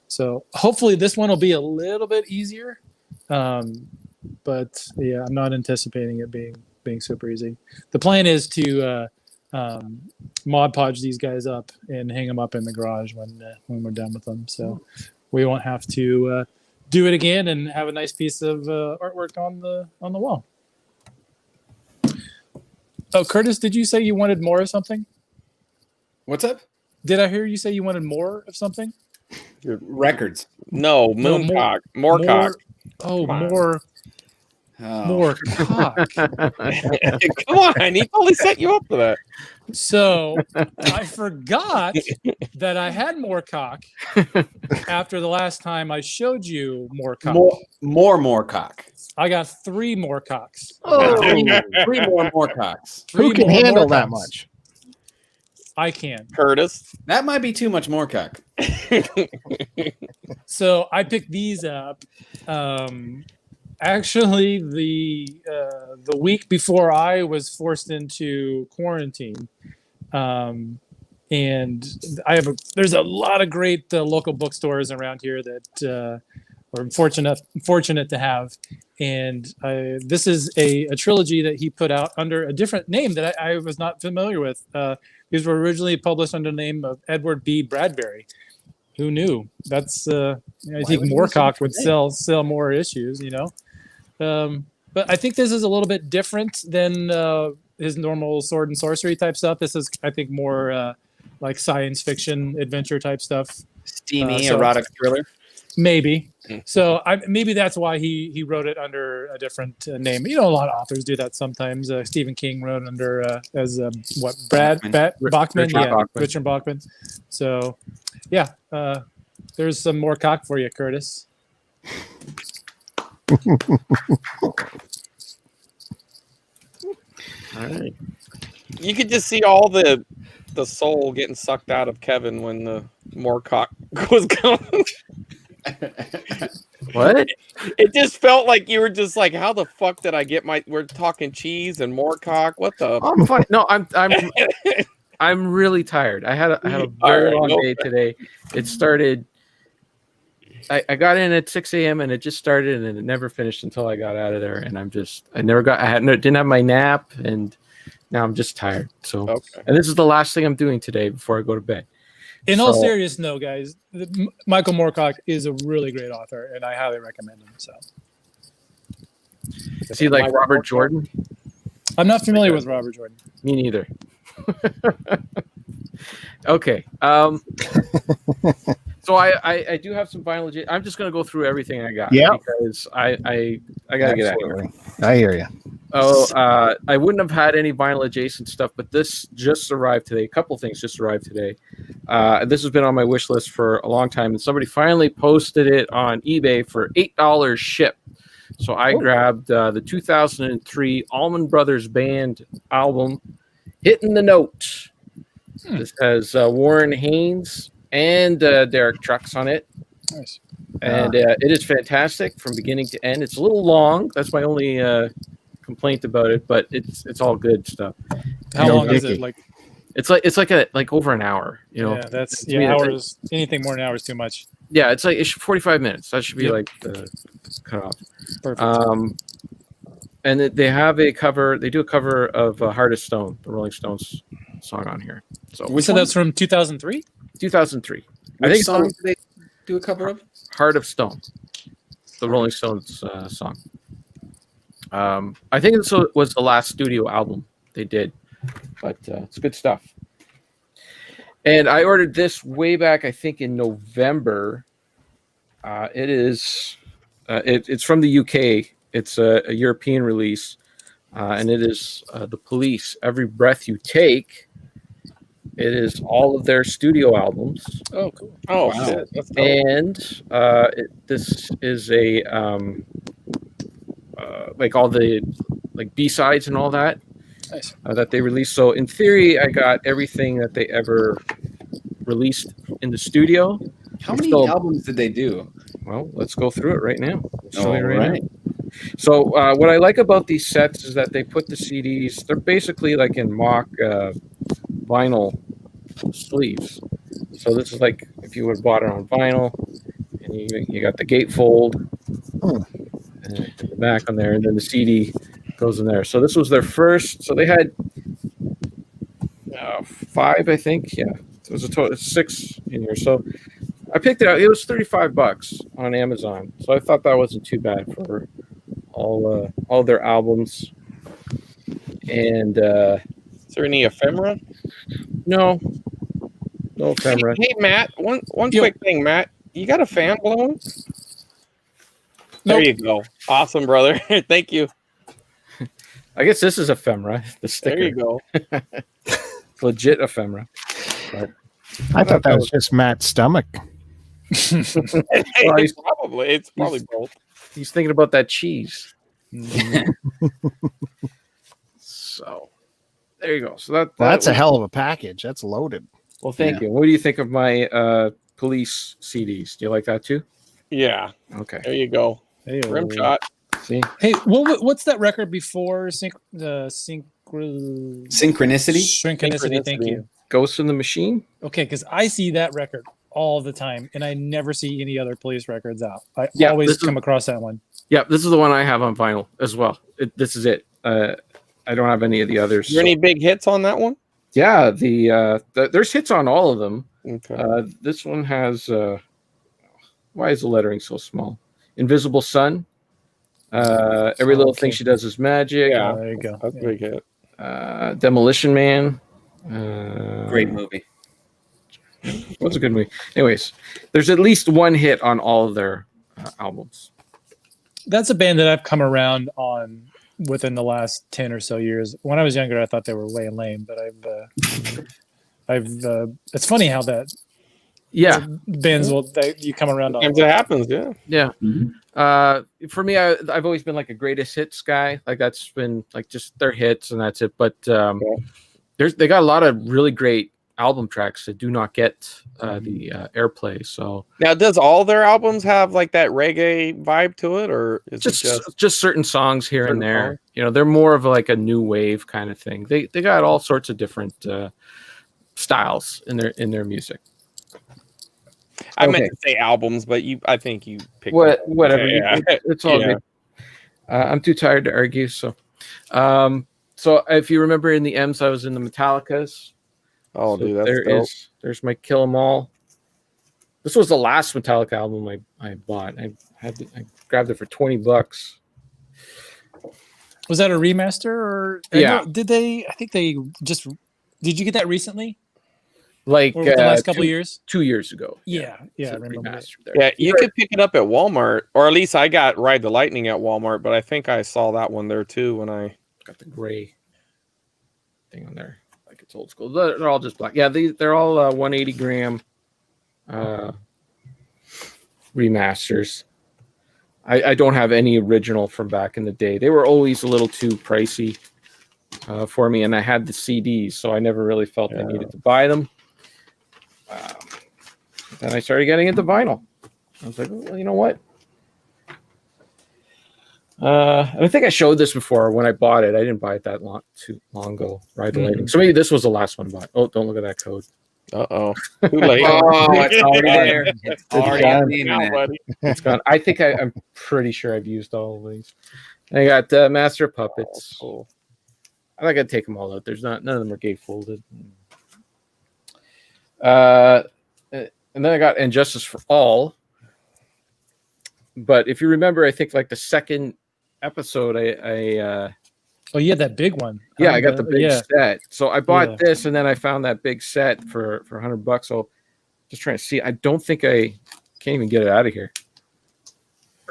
So hopefully this one will be a little bit easier. But yeah, I'm not anticipating it being super easy. The plan is to Mod Podge these guys up and hang them up in the garage when we're done with them. So we won't have to do it again and have a nice piece of artwork on the wall. Oh, Curtis, did you say you wanted more of something? What's up? Did I hear you say you wanted more of something? Records. No, Mooncock. More cock. Oh, Come on. more cock. Come on, he totally set you up for that. So I forgot that I had more cock after the last time I showed you more cock. More cock. I got 3 more cocks. Oh, 3 more cocks. Who can handle that much? I can. Curtiss. That might be too much more cock. So I picked these up. Actually, the week before I was forced into quarantine, and there's a lot of great local bookstores around here that we're fortunate to have. And this is a trilogy that he put out under a different name that I was not familiar with. These were originally published under the name of Edward B. Bradbury. Who knew? That's I think Moorcock would sell more issues, you know. But I think this is a little bit different than his normal sword and sorcery type stuff. This is, I think, more like science fiction adventure type stuff. Steamy erotic thriller. Maybe. So maybe that's why he wrote it under a different name. You know, a lot of authors do that sometimes. Stephen King wrote under as Bachman? Yeah, Richard Bachman. So, yeah, there's some more cock for you, Curtis. All right. You could just see all the soul getting sucked out of Kevin when the more cock was going. What? It just felt like you were just like, how the fuck did I get we're talking cheese and more cock? What the? I'm fine. No, I'm really tired. I had a very long day today. It started. I got in at 6 a.m. and it just started and it never finished until I got out of there. And didn't have my nap and now I'm just tired. So, okay. And this is the last thing I'm doing today before I go to bed. In all seriousness, no, guys, Michael Moorcock is a really great author and I highly recommend him. So, is he like Robert Jordan? I'm not familiar with Robert Jordan. Me neither. Okay. So I do have some vinyl. I'm just going to go through everything I got. Yeah. Because I got to get out of here. I hear you. Oh, I wouldn't have had any vinyl adjacent stuff, but this just arrived today. A couple things just arrived today. This has been on my wish list for a long time, and somebody finally posted it on eBay for $8 ship. So I grabbed the 2003 Allman Brothers Band album, Hitting the Note. This has Warren Haynes and Derek Trucks on it. Nice. And it is fantastic from beginning to end. It's a little long. That's my only complaint about it, but it's all good stuff. How long is it? It's like over an hour. You know. Yeah, that's hours. Anything more than an hour is too much. Yeah, it's 45 minutes. That should be like the cutoff. Perfect. And they have a cover. They do a cover of Heart of Stone, the Rolling Stones song on here. So we said that's from 2003. 2003. I think song did they do a cover of? Heart of Stone, the Rolling Stones song. I think this was the last studio album they did, but it's good stuff. And I ordered this way back, I think, in November. It's from the UK. It's a European release, and it is The Police, Every Breath You Take. It is all of their studio albums. Oh, cool. Oh, Wow. shit. That's dope. And this is a like all the like B-sides and all that. Nice. That they released. So in theory, I got everything that they ever released in the studio. How many So- albums did they do? Well, let's go through it right now. All right. So what I like about these sets is that they put the CDs, they're basically like in mock vinyl sleeves. So this is like if you would have bought it on vinyl, and you got the gatefold and the back on there, and then the CD goes in there. So this was their first. So they had 5, I think. Yeah, it was a total 6 in here. So I picked it out. It was $35 on Amazon. So I thought that wasn't too bad for all their albums. And Is there any ephemera? no ephemera. Hey, Matt. One Yo. quick thing, Matt. You got a fan blowing? There Nope. you go. Awesome, brother. Thank you. I guess this is ephemera. The sticker. There you go. It's legit ephemera. I thought that was just Matt's stomach. It's probably both. He's thinking about that cheese. So there you go. So That's a was- hell of a package. That's loaded. Well, thank you. What do you think of my police CDs? Do you like that too? Yeah. Okay. There you go. Hey, Rim shot. See, Hey, what's that record before Synchronicity? Synchronicity. Thank you. Ghost in the Machine. Okay, because I see that record all the time, and I never see any other police records out. I Yeah, always this is- come across that one. Yeah, this is the one I have on vinyl as well. This is it. I don't have any of the others. Is there any big hits on that one? Yeah, there's hits on all of them. Okay. This one has. Why is the lettering so small? Invisible Sun. Every little thing Okay. she does is magic. Yeah. There you go. That's a big hit. Demolition Man. Great movie. What's a good movie? Anyways, there's at least one hit on all of their albums. That's a band that I've come around on within the last 10 or so years. When I was younger, I thought they were way lame, but it's funny how that Yeah, bands you come around on. Sometimes it happens, yeah. yeah. Mhm. For me, I've always been like a greatest hits guy. Like that's been like just their hits and that's it. But they got a lot of really great album tracks that do not get the airplay. So Now, does all their albums have like that reggae vibe to it, or is it just certain songs here certain and there. songs? You know, they're more of like a new wave kind of thing. They got all sorts of different styles in their music. I meant Okay. to say albums, but I think you picked Whatever. Yeah. It's all Yeah. good. I'm too tired to argue. So if you remember in the M's, I was in the Metallicas. Oh, So dude, that's dope. there's my Kill 'Em All. This was the last Metallica album I bought. I grabbed it for $20. Was that a remaster or Yeah. did they? I think they just. Did you get that recently Like or within the last couple 2 years? 2 years ago. Yeah, I It's remember that. remastered there. Yeah, you could pick it up at Walmart, or at least I got Ride the Lightning at Walmart, but I think I saw that one there too when I. Got the gray thing on there, like it's old school. They're all just black. Yeah, they're all 180 gram remasters. I don't have any original from back in the day. They were always a little too pricey for me, and I had the CDs, so I never really felt I needed to buy them. Then I started getting into vinyl. I was like, well, you know what? And I think I showed this before when I bought it. I didn't buy it that too long ago. Ride the Lightning. So maybe this was the last one I bought. Oh, don't look at that code. Too late. Oh, it's already there. It's already done. on the internet. It's gone. I think I'm pretty sure I've used all of these. I got Master of Puppets. Cool. I'm not gonna take them all out. None of them are gatefolded. And then I got Injustice for All. But if you remember, I think like the second episode, Oh, yeah, that big one. yeah, I got the big yeah. set. So I bought Yeah. this, and then I found that big set for $100. So just trying to see. I don't think I can't even get it out of here.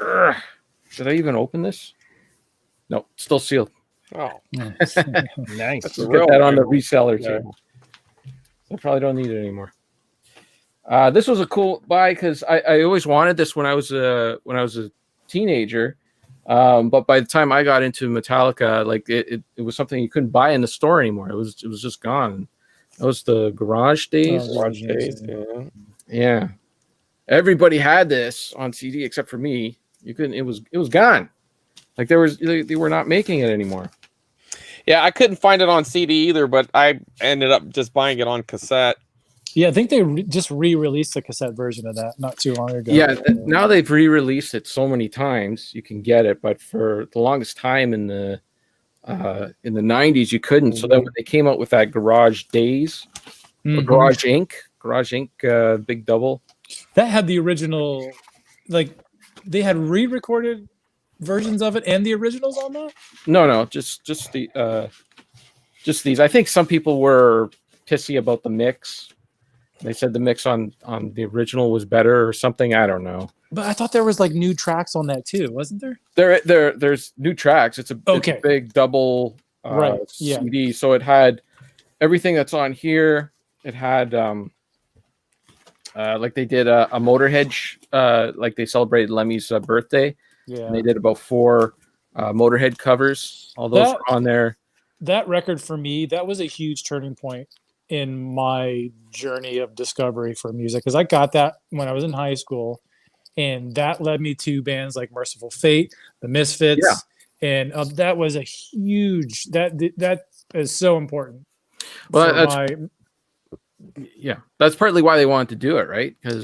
Ugh. Did I even open this? No, it's still sealed. Oh, Nice. Let's a get real that on the one. reseller Yeah. table. I probably don't need it anymore. This was a cool buy because I always wanted this when I was a teenager. But by the time I got into Metallica, like it was something you couldn't buy in the store anymore. It was just gone. That was the Garage Days. Oh, Watch yeah. days. Yeah. Yeah, everybody had this on CD except for me. You couldn't. It was gone. Like they were not making it anymore. Yeah, I couldn't find it on CD either, but I ended up just buying it on cassette. Yeah, I think they just re-released the cassette version of that not too long ago. Yeah, now they've re-released it so many times you can get it, but for the longest time in the 90s you couldn't. So then when they came out with that Garage Days, or Mhm. Garage Inc., big double. That had the original, like they had re-recorded versions of it and the originals on that. No, just these. I think some people were pissy about the mix. They said the mix on the original was better or something. I don't know. But I thought there was like new tracks on that too, wasn't there? There's new tracks. It's a big double Right, yeah. CD. So it had everything that's on here. It had like they did a Motorhead, like they celebrated Lemmy's birthday. Yeah. And they did about 4 Motorhead covers. All those are on there. That record for me, that was a huge turning point in my journey of discovery for music, because I got that when I was in high school, and that led me to bands like Merciful Fate, The Misfits, and that was a huge that is so important. Well, that's partly why they wanted to do it, right? Because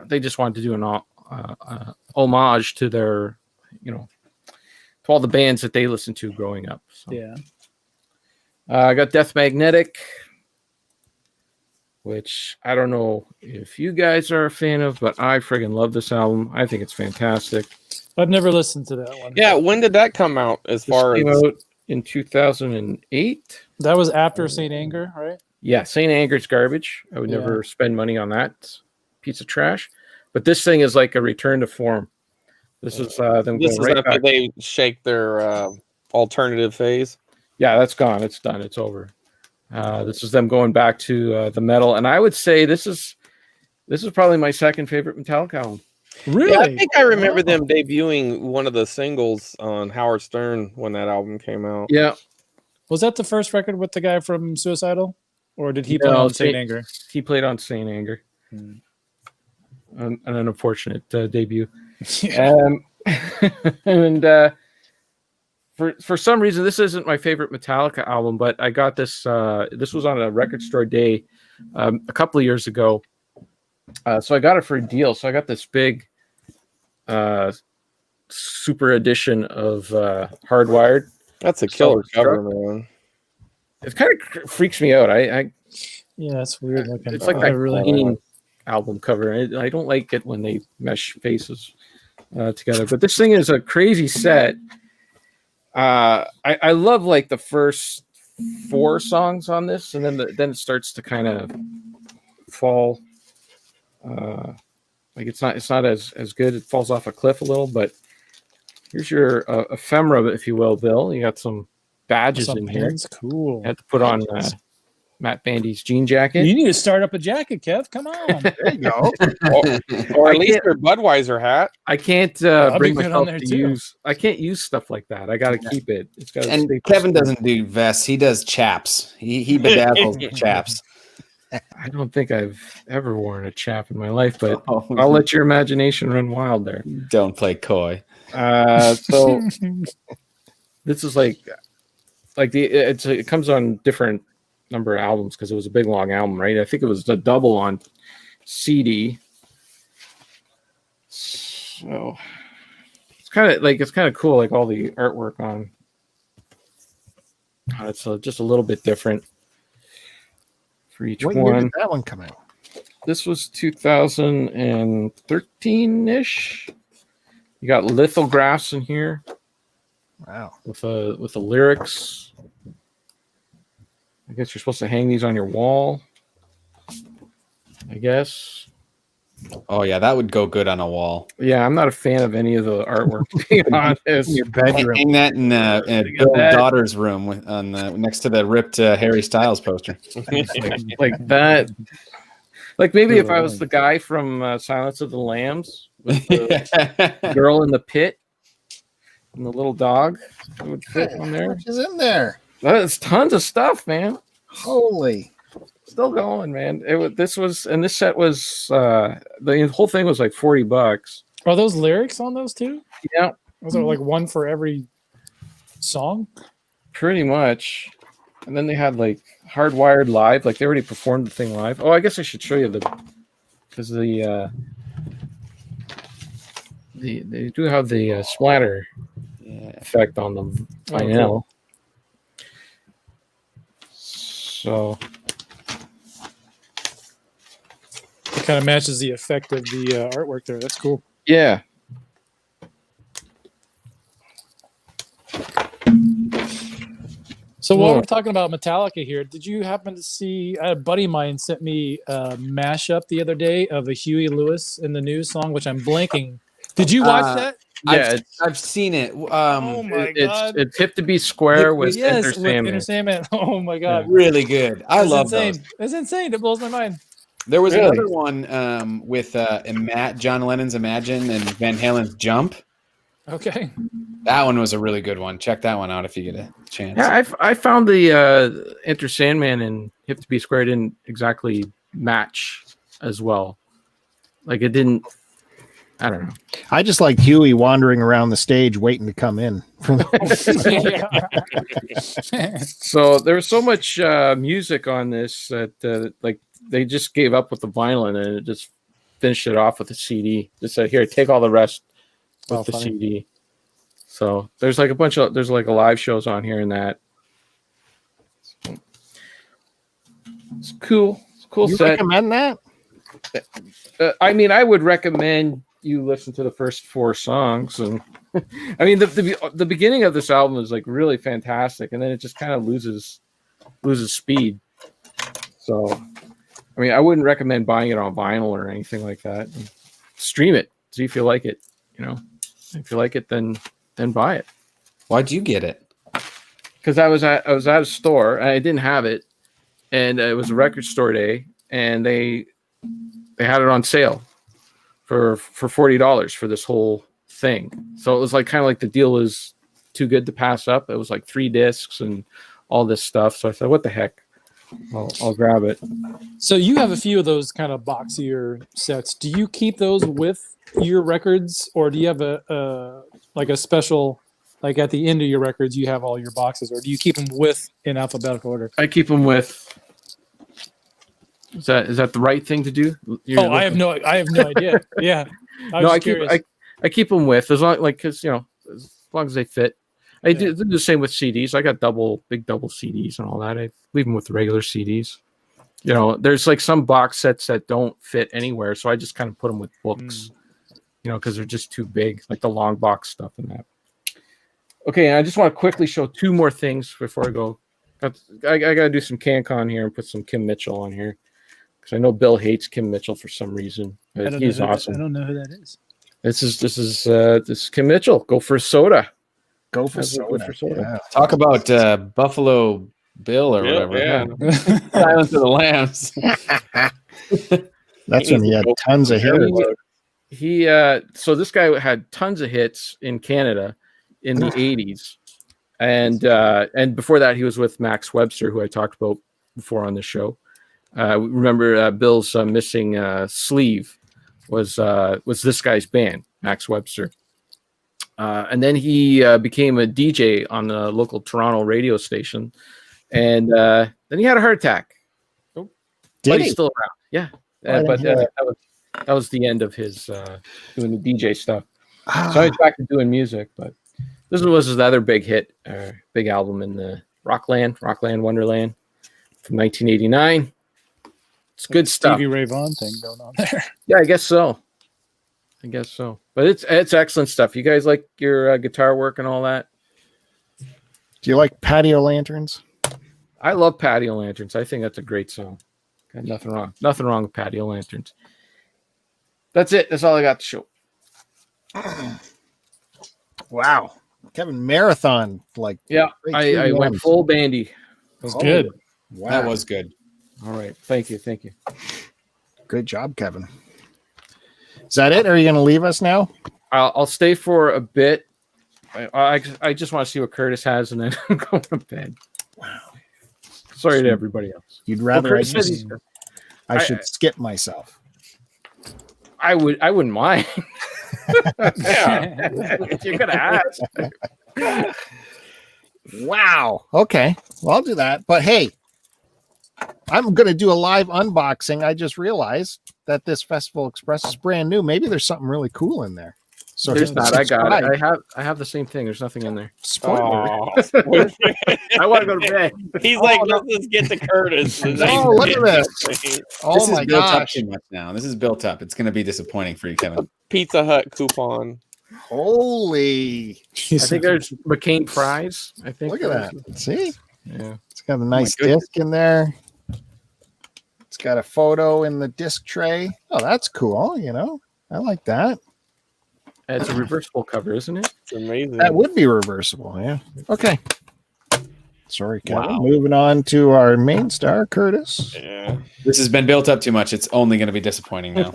they just wanted to do an homage to their, to all the bands that they listened to growing up. So. Yeah. I got Death Magnetic, which I don't know if you guys are a fan of, but I friggin' love this album. I think it's fantastic. I've never listened to that one. Yeah, when did that come out? This came out in 2008. That was after Saint Anger, right? Yeah, Saint Anger's garbage. I would never spend money on that piece of trash. But this thing is like a return to form. This is them This going is right after back. they shake their alternative phase. Yeah, that's gone. It's done. It's over. This is them going back to the metal, and I would say this is probably my second favorite Metallica album. Really? Yeah, I think I remember them debuting one of the singles on Howard Stern when that album came out. Yeah. Was that the first record with the guy from Suicidal, or did he play on Saint Anger? He played on Saint Anger. An unfortunate debut. And for some reason, this isn't my favorite Metallica album, but I got this. This was on a record store day a couple of years ago. So I got it for a deal. So I got this big super edition of Hardwired. That's a killer cover, man. It kind of freaks me out. Yeah, it's weird looking. It's like that really album cover. I don't like it when they mesh faces together. But this thing is a crazy set. I love like the first 4 songs on this, and then it starts to kind of fall. Like it's not as good. It falls off a cliff a little. But here's your ephemera, if you will, Bill. You got some badges in here. That's cool. You have to put on Matt Bandy's jean jacket. You need to start up a jacket, Kev. Come on. There you go. Or at least your Budweiser hat. I can't I'll bring be good myself on there to too. use. I can't use stuff like that. I got to keep it. It's got. And Kevin doesn't do vests. He does chaps. He bedazzles chaps. I don't think I've ever worn a chap in my life, but Oh. I'll let your imagination run wild there. Don't play coy. So this is like it comes on different number of albums because it was a big long album, right? I think it was a double on CD. So it's kind of cool, like all the artwork on. It's just a little bit different for each What year one. did that one come out? This was 2013-ish. You got lithographs in here Wow. with the lyrics. I guess you're supposed to hang these on your wall. I guess. Oh yeah, that would go good on a wall. Yeah, I'm not a fan of any of the artwork, to be honest. In your bedroom. Hang that in Bill's daughter's room next to the ripped Harry Styles poster. Like that. Like maybe if I was the guy from Silence of the Lambs with the girl in the pit and the little dog, it would fit on How there. much is in there? That's tons of stuff, man. Holy. Still going, man. This set was the whole thing was like $40. Are those lyrics on those too? Yeah, Was there like one for every song? pretty much. And then they had like Hardwired Live, like they already performed the thing live. Oh, I guess I should show you because they do have the splatter effect on the vinyl. So It kind of matches the effect of the artwork there. That's cool. yeah. So while Cool. we're talking about Metallica here, did you happen to see a buddy of mine sent me a mashup the other day of a Huey Lewis in the News song, which I'm blanking. Did you watch that? Yeah, I've seen it. Oh my god! it's Hip to Be Square with Yes, Enter with Sandman. Enter Sandman. Oh my god! Really good. I That's love insane. those. It's insane. It blows my mind. There was Really? another one with John Lennon's Imagine and Van Halen's Jump. Okay. That one was a really good one. Check that one out if you get a chance. Yeah, I found the Enter Sandman and Hip to Be Square didn't exactly match as well. Like it didn't. I don't know. I just like Huey wandering around the stage waiting to come in. So there was so much music on this that like they just gave up with the vinyl and it just finished it off with a CD. Just said, "Here, take all the rest with the funny. CD." So there's like a live shows on here and that. It's cool. It's a cool You set. recommend that? I mean, I would recommend you listen to the first 4 songs, and I mean the beginning of this album is like really fantastic, and then it just kind of loses speed. So, I mean, I wouldn't recommend buying it on vinyl or anything like that. Stream it, see if you like it. You know, if you like it, then buy it. Why'd you get it? Because I was at a store and I didn't have it, and it was a record store day, and they had it on sale for $40 for this whole thing. So it was like kind of like the deal was too good to pass up. It was like 3 discs and all this stuff. So I said, what the heck? I'll grab it. So you have a few of those kind of boxier sets. Do you keep those with your records, or do you have a special, like at the end of your records, you have all your boxes, or do you keep them with in alphabetical order? I keep them with. Is that the right thing to do? I have no idea. Yeah. I keep them with as long because as long as they fit. I do the same with CDs. I got big double CDs and all that. I leave them with the regular CDs. There's like some box sets that don't fit anywhere, so I just kind of put them with books. Because they're just too big, like the long box stuff and that. Okay, and I just want to quickly show 2 more things before I go. I got to do some CanCon here and put some Kim Mitchell on here. Because I know Bill hates Kim Mitchell for some reason. But he's awesome. I don't know who that is. This is Kim Mitchell. Go for soda. Go for soda. Yeah. Talk about Buffalo Bill or whatever. Yeah. Silence of the Lambs. That's when he had tons of hits. So this guy had tons of hits in Canada in the 80s. And before that, he was with Max Webster, who I talked about before on this show. Remember Bill's missing sleeve was this guy's band, Max Webster. And then he became a DJ on the local Toronto radio station. And then he had a heart attack. Did but he? he's still around. Yeah. But that was the end of his doing the DJ stuff. So he's back to doing music. But this was his other big hit, big album in the Rockland Wonderland from 1989. It's good stuff. Stevie Ray Vaughan thing going on there. Yeah, I guess so. I guess so. But it's excellent stuff. You guys like your guitar work and all that? Do you like patio lanterns? I love patio lanterns. I think that's a great song. Got nothing wrong. Nothing wrong with patio lanterns. That's it. That's all I got to show. Wow. Kevin, marathon. Like, Yeah, right I went full bandy. That's good. Wow. That was good. All right. Thank you. Thank you. Good job, Kevin. Is that it? Are you going to leave us now? I'll stay for a bit. I just want to see what Curtis has, and then I'm going to bed. Wow. Sorry to everybody else. You'd rather Curtis said I should skip myself. I wouldn't mind. Yeah. If you're gonna ask. Wow. Okay. Well, I'll do that. But hey, I'm going to do a live unboxing. I just realized that this Festival Express is brand new. Maybe there's something really cool in there. So There's hit not. I got subscribe. it. I have the same thing. There's nothing in there. Spoiler. Aw. I want to go to bed. He's like, let's just get to Curtis. Oh, look at this. Oh This my is built up gosh. too much now. This is built up. It's going to be disappointing for you, Kevin. Pizza Hut coupon. Holy. I think there's McCain fries. I think. Look at that. See? Yeah. It's got a nice goodness. disc in there. It's got a photo in the disc tray. Oh, that's cool. You know, I like that. It's a reversible cover, isn't it? It's amazing. That would be reversible. Yeah. Okay. Sorry, Kevin. Wow. Moving on to our main star, Curtis. Yeah. This has been built up too much. It's only going to be disappointing now.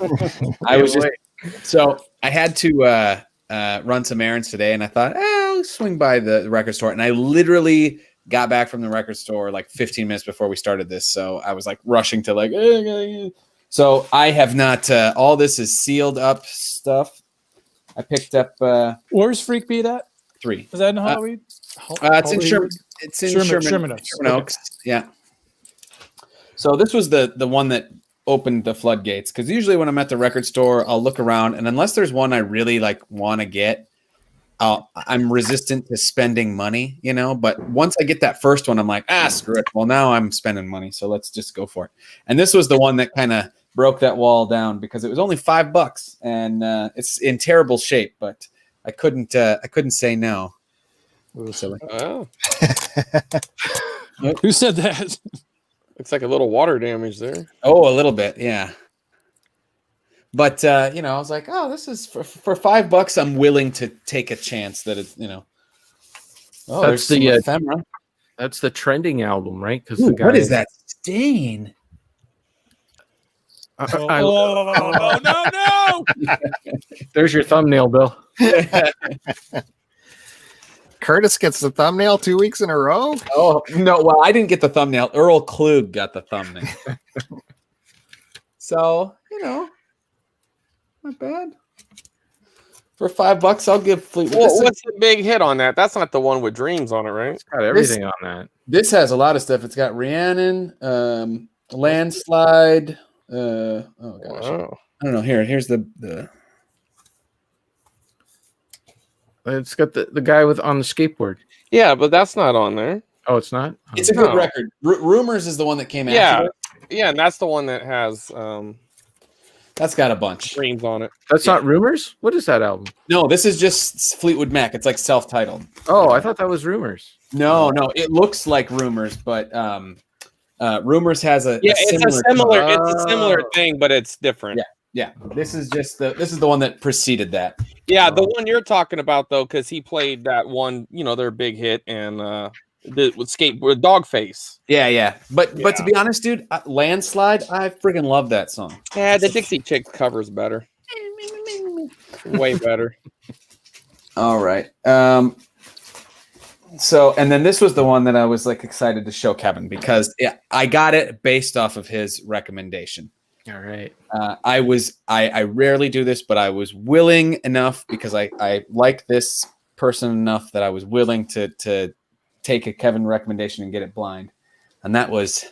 So I had to run some errands today, and I thought, I'll swing by the record store. And I literally got back from the record store like 15 minutes before we started this. So I was like rushing to like, so I have not, all this is sealed up stuff. I picked up Where's Freak Beat at? 3. Is that in Hollywood? It's in Sherman. It's in Sherman Oaks. Yeah. So this was the one that opened the floodgates, because usually when I'm at the record store, I'll look around, and unless there's one I really like want to get, I'm resistant to spending money, you know. But once I get that first one, I'm like, screw it. Well, now I'm spending money, so let's just go for it. And this was the one that kind of broke that wall down, because it was only $5, and it's in terrible shape, but I couldn't say no. Ooh, silly. Oh, Who said that? looks like a little water damage there. Oh, a little bit, yeah. But you know, I was like, oh, this is for $5. I'm willing to take a chance that it's, you know. Oh, That's there's the ephemera. That's the trending album, right? Because Ooh, what is that stain? No. There's your thumbnail, Bill. Curtis gets the thumbnail 2 weeks in a row. Oh no! Well, I didn't get the thumbnail. Earl Klug got the thumbnail. So you know, not bad. For $5, I'll give Fleetwood. Well, what's the big hit on that? That's not the one with Dreams on it, right? It's got everything on that. This has a lot of stuff. It's got Rhiannon, Landslide. Oh gosh, Wow. I don't know. Here's the. It's got the guy with on the skateboard. Yeah, but that's not on there. Oh, it's not. Oh. It's a good record. Rumors is the one that came Yeah. after it. Yeah, and that's the one that has That's got a bunch. Dreams on it. That's not Rumors. What is that album? No, this is just Fleetwood Mac. It's like self-titled. Oh, I thought that was Rumors. No, it looks like Rumors, but Rumors has a It's a similar thing, but it's different. Yeah. This is the one that preceded that. Yeah, the one you're talking about though, because he played that one, you know, their big hit, and with skateboard Dogface. Yeah. But to be honest, dude, Landslide, I friggin' love that song. Yeah, the Dixie Chicks cover's better. Way better. All right. So, and then this was the one that I was like excited to show Kevin, because I got it based off of his recommendation. All right. I rarely do this, but I was willing enough, because I like this person enough that I was willing to take a Kevin recommendation and get it blind. And that was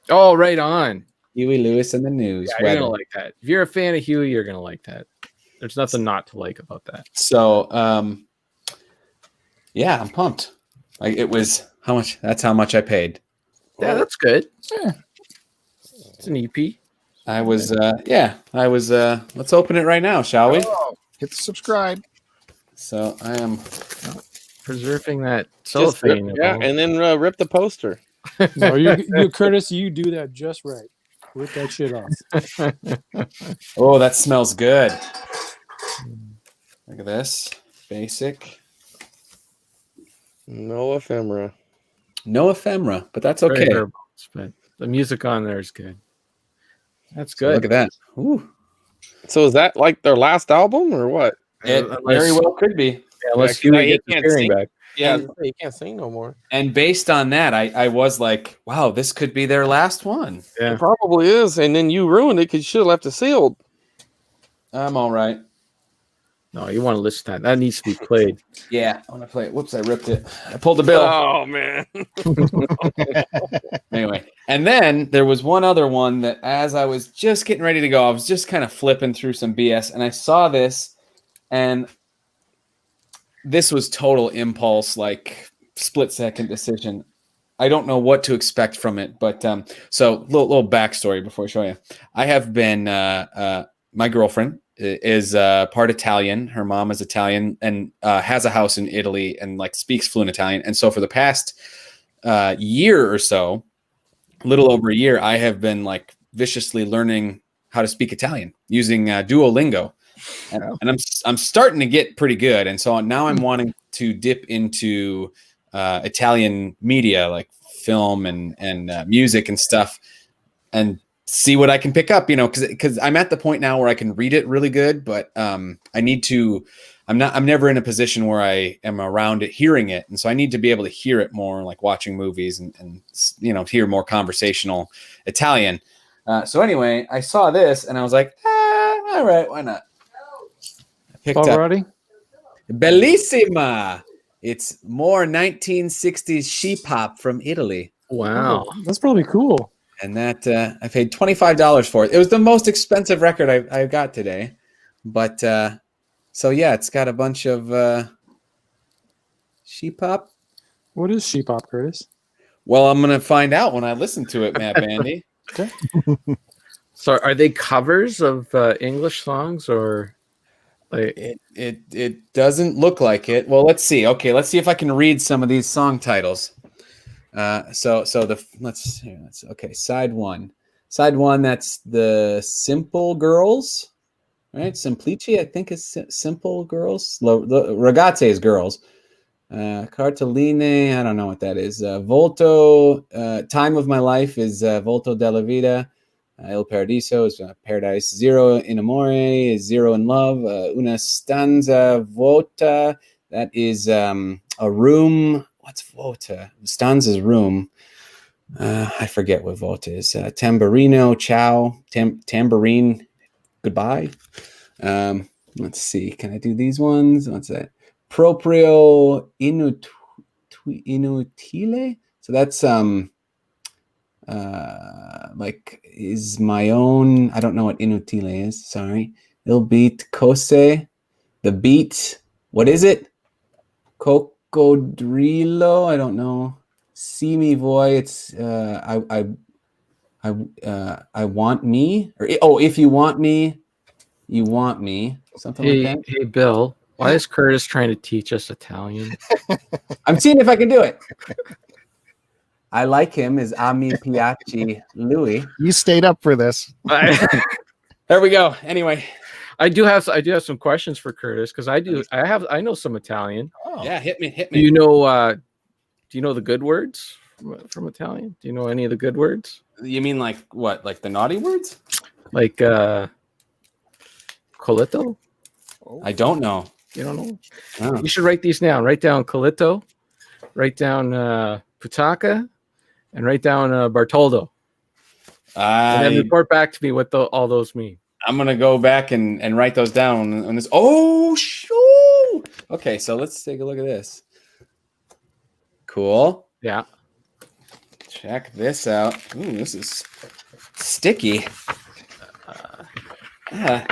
right on. Huey Lewis and the News. Yeah, you're gonna like that. If you're a fan of Huey, you're gonna like that. There's nothing not to like about that. So, yeah, I'm pumped. Like, it was how much? That's how much I paid. Yeah, that's good. Yeah. It's an EP. I was let's open it right now, shall we? Oh, Hit the subscribe. So I am Preserving that Just rip, cellophane. yeah, and then rip the poster. No, you Curtis, you do that just right. Rip that shit off. Oh, that smells good. Look at this. Basic. No ephemera. No ephemera, but that's Very okay. bare bones, but the music on there is good. That's So good. look at that. Ooh. So is that like their last album or what? It Unless- very well could be. Yeah, unless Yeah, 'cause Huey he gets his can't hearing sing. back. Yeah, And- you can't sing no more. And based on that, I was like, wow, this could be their last one. Yeah. It probably is, and then you ruined it because you should have left it sealed. I'm all right. No, you want to listen to that. That needs to be played. Yeah, I want to play it. Whoops, I ripped it. I pulled the bill. Oh man. Anyway, and then there was one other one that as I was just getting ready to go, I was just kind of flipping through some BS, and I saw this, and this was total impulse, like split-second decision. I don't know what to expect from it, but so little backstory before I show you. I have been my girlfriend is part Italian. Her mom is Italian and has a house in Italy and like speaks fluent Italian. And so for the past year or so, a little over a year, I have been like viciously learning how to speak Italian using Duolingo. And I'm starting to get pretty good. And so now I'm wanting to dip into Italian media like film and music and stuff and see what I can pick up, because I'm at the point now where I can read it really good, but I'm never in a position where I am around it, hearing it. And so I need to be able to hear it more, like watching movies and hear more conversational Italian. So anyway, I saw this and I was like, all right, why not? I picked up Already? Bellissima. It's more 1960s sheep hop from Italy. Wow. That's probably cool. And that I paid $25 for it. It was the most expensive record I got today. But so yeah, it's got a bunch of sheep hop. What is sheep hop, Curtis? Well, I'm gonna find out when I listen to it, Matt Bandy. Okay. So are they covers of English songs or like It doesn't look like it. Well, let's see. Okay, let's see if I can read some of these song titles. Okay, side one, that's the Simple Girls, right? Simplici, I think is Simple Girls. Ragazze is girls. Cartoline, I don't know what that is. Volto, Time of My Life is Volto della Vita. Il Paradiso is Paradise. Zero in Amore is Zero in Love. Una Stanza Vuota, that is a room. What's Vuota? Stanza's room. I forget what Vuota is. Tamburino, ciao. Tambourine, goodbye. Let's see. Can I do these ones? What's that? Proprio inutile. So that's like is my own. I don't know what inutile is. Sorry. Il beat cose. The beat. What is it? Cocodrillo. I don't know. See me, boy. It's I want me. Or if you want me, you want me. Something like that. Hey Bill, why is Curtis trying to teach us Italian? I'm seeing if I can do it. I like him as Ami Piaci Louis. You stayed up for this. There we go. Anyway, I do have some questions for Curtis because I know some Italian. Oh. yeah, hit me. Do you know the good words from Italian? Do you know any of the good words? You mean like what? Like the naughty words? Like colletto? I don't know. You don't know? Oh. You should write these down. Write down colletto, write down putacca, and write down Bartoldo. And then report back to me what all those mean. I'm gonna go back and write those down on this. Oh, shoo! Okay, so let's take a look at this. Cool. Yeah. Check this out. Ooh, this is sticky. Yeah.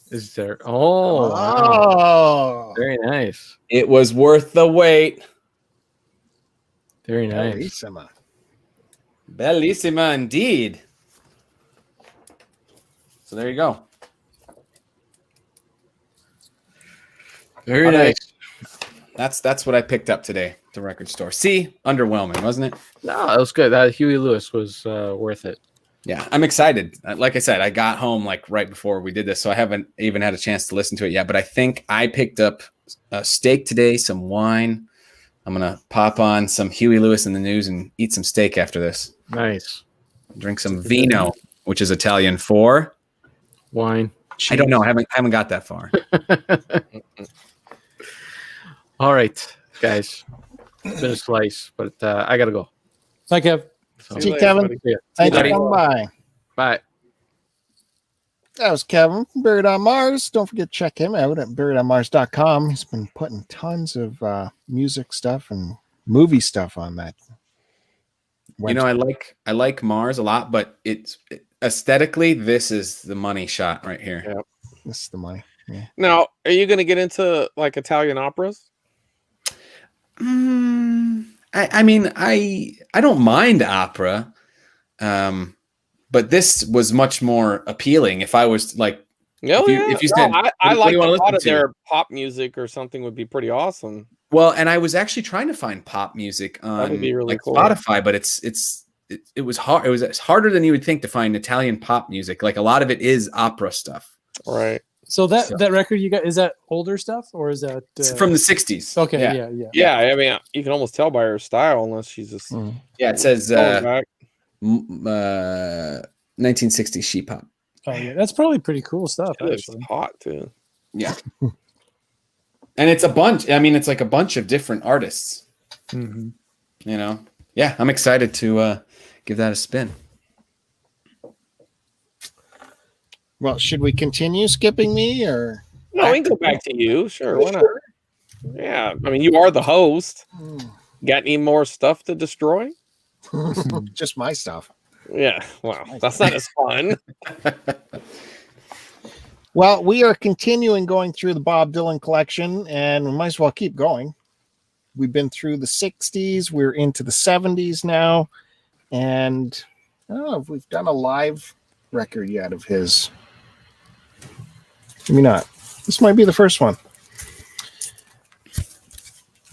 Is there? Oh, wow. Oh, Very nice. It was worth the wait. Very nice. Bellissima. Bellissima indeed. So there you go. Very All right. nice. That's what I picked up today at the record store. See, underwhelming, wasn't it? No, that was good. That Huey Lewis was worth it. Yeah, I'm excited. Like I said, I got home like right before we did this, so I haven't even had a chance to listen to it yet. But I think I picked up a steak today, some wine. I'm gonna pop on some Huey Lewis in the News and eat some steak after this. Nice. Drink some vino, which is Italian for Wine. I don't know. I haven't got that far. All right, guys. It's been a slice, but I gotta go. Hi, Kev. So, See you, Kevin. see ya. Thanks for buddy. coming by. Bye. That was Kevin from Buried on Mars. Don't forget to check him out at buriedonmars.com. He's been putting tons of music stuff and movie stuff on that. You know, I like Mars a lot, but it's aesthetically, this is the money shot right here. Yeah. This is the money. Yeah. Now, are you going to get into like Italian operas? I mean, I don't mind opera, but this was much more appealing. If I was like, if you said, I what like do you wanna a lot listen of to? their pop music or something would be pretty awesome. well, and I was actually trying to find pop music on would be really like cool. Spotify, but it was hard. It was harder than you would think to find Italian pop music. Like a lot of it is opera stuff. Right. So that record you got, is that older stuff or is that It's from the 60s. okay? Yeah. Yeah. Yeah, I mean, you can almost tell by her style unless she's just Yeah, it says going back. 1960s sheep pop. Oh yeah, that's probably pretty cool stuff. It's Actually, hot too. Yeah. And it's a bunch. I mean, it's like a bunch of different artists. mm-hmm. You know? Yeah, I'm excited to give that a spin. Well, should we continue skipping me or? No, we can go back to you. Sure, why not? Yeah, I mean, you are the host. Got any more stuff to destroy? Just my stuff. Yeah, well, that's not as fun. Well, we are continuing going through the Bob Dylan collection, and we might as well keep going. We've been through the 60s. We're into the 70s now. And I don't know if we've done a live record yet of his. Maybe not. This might be the first one.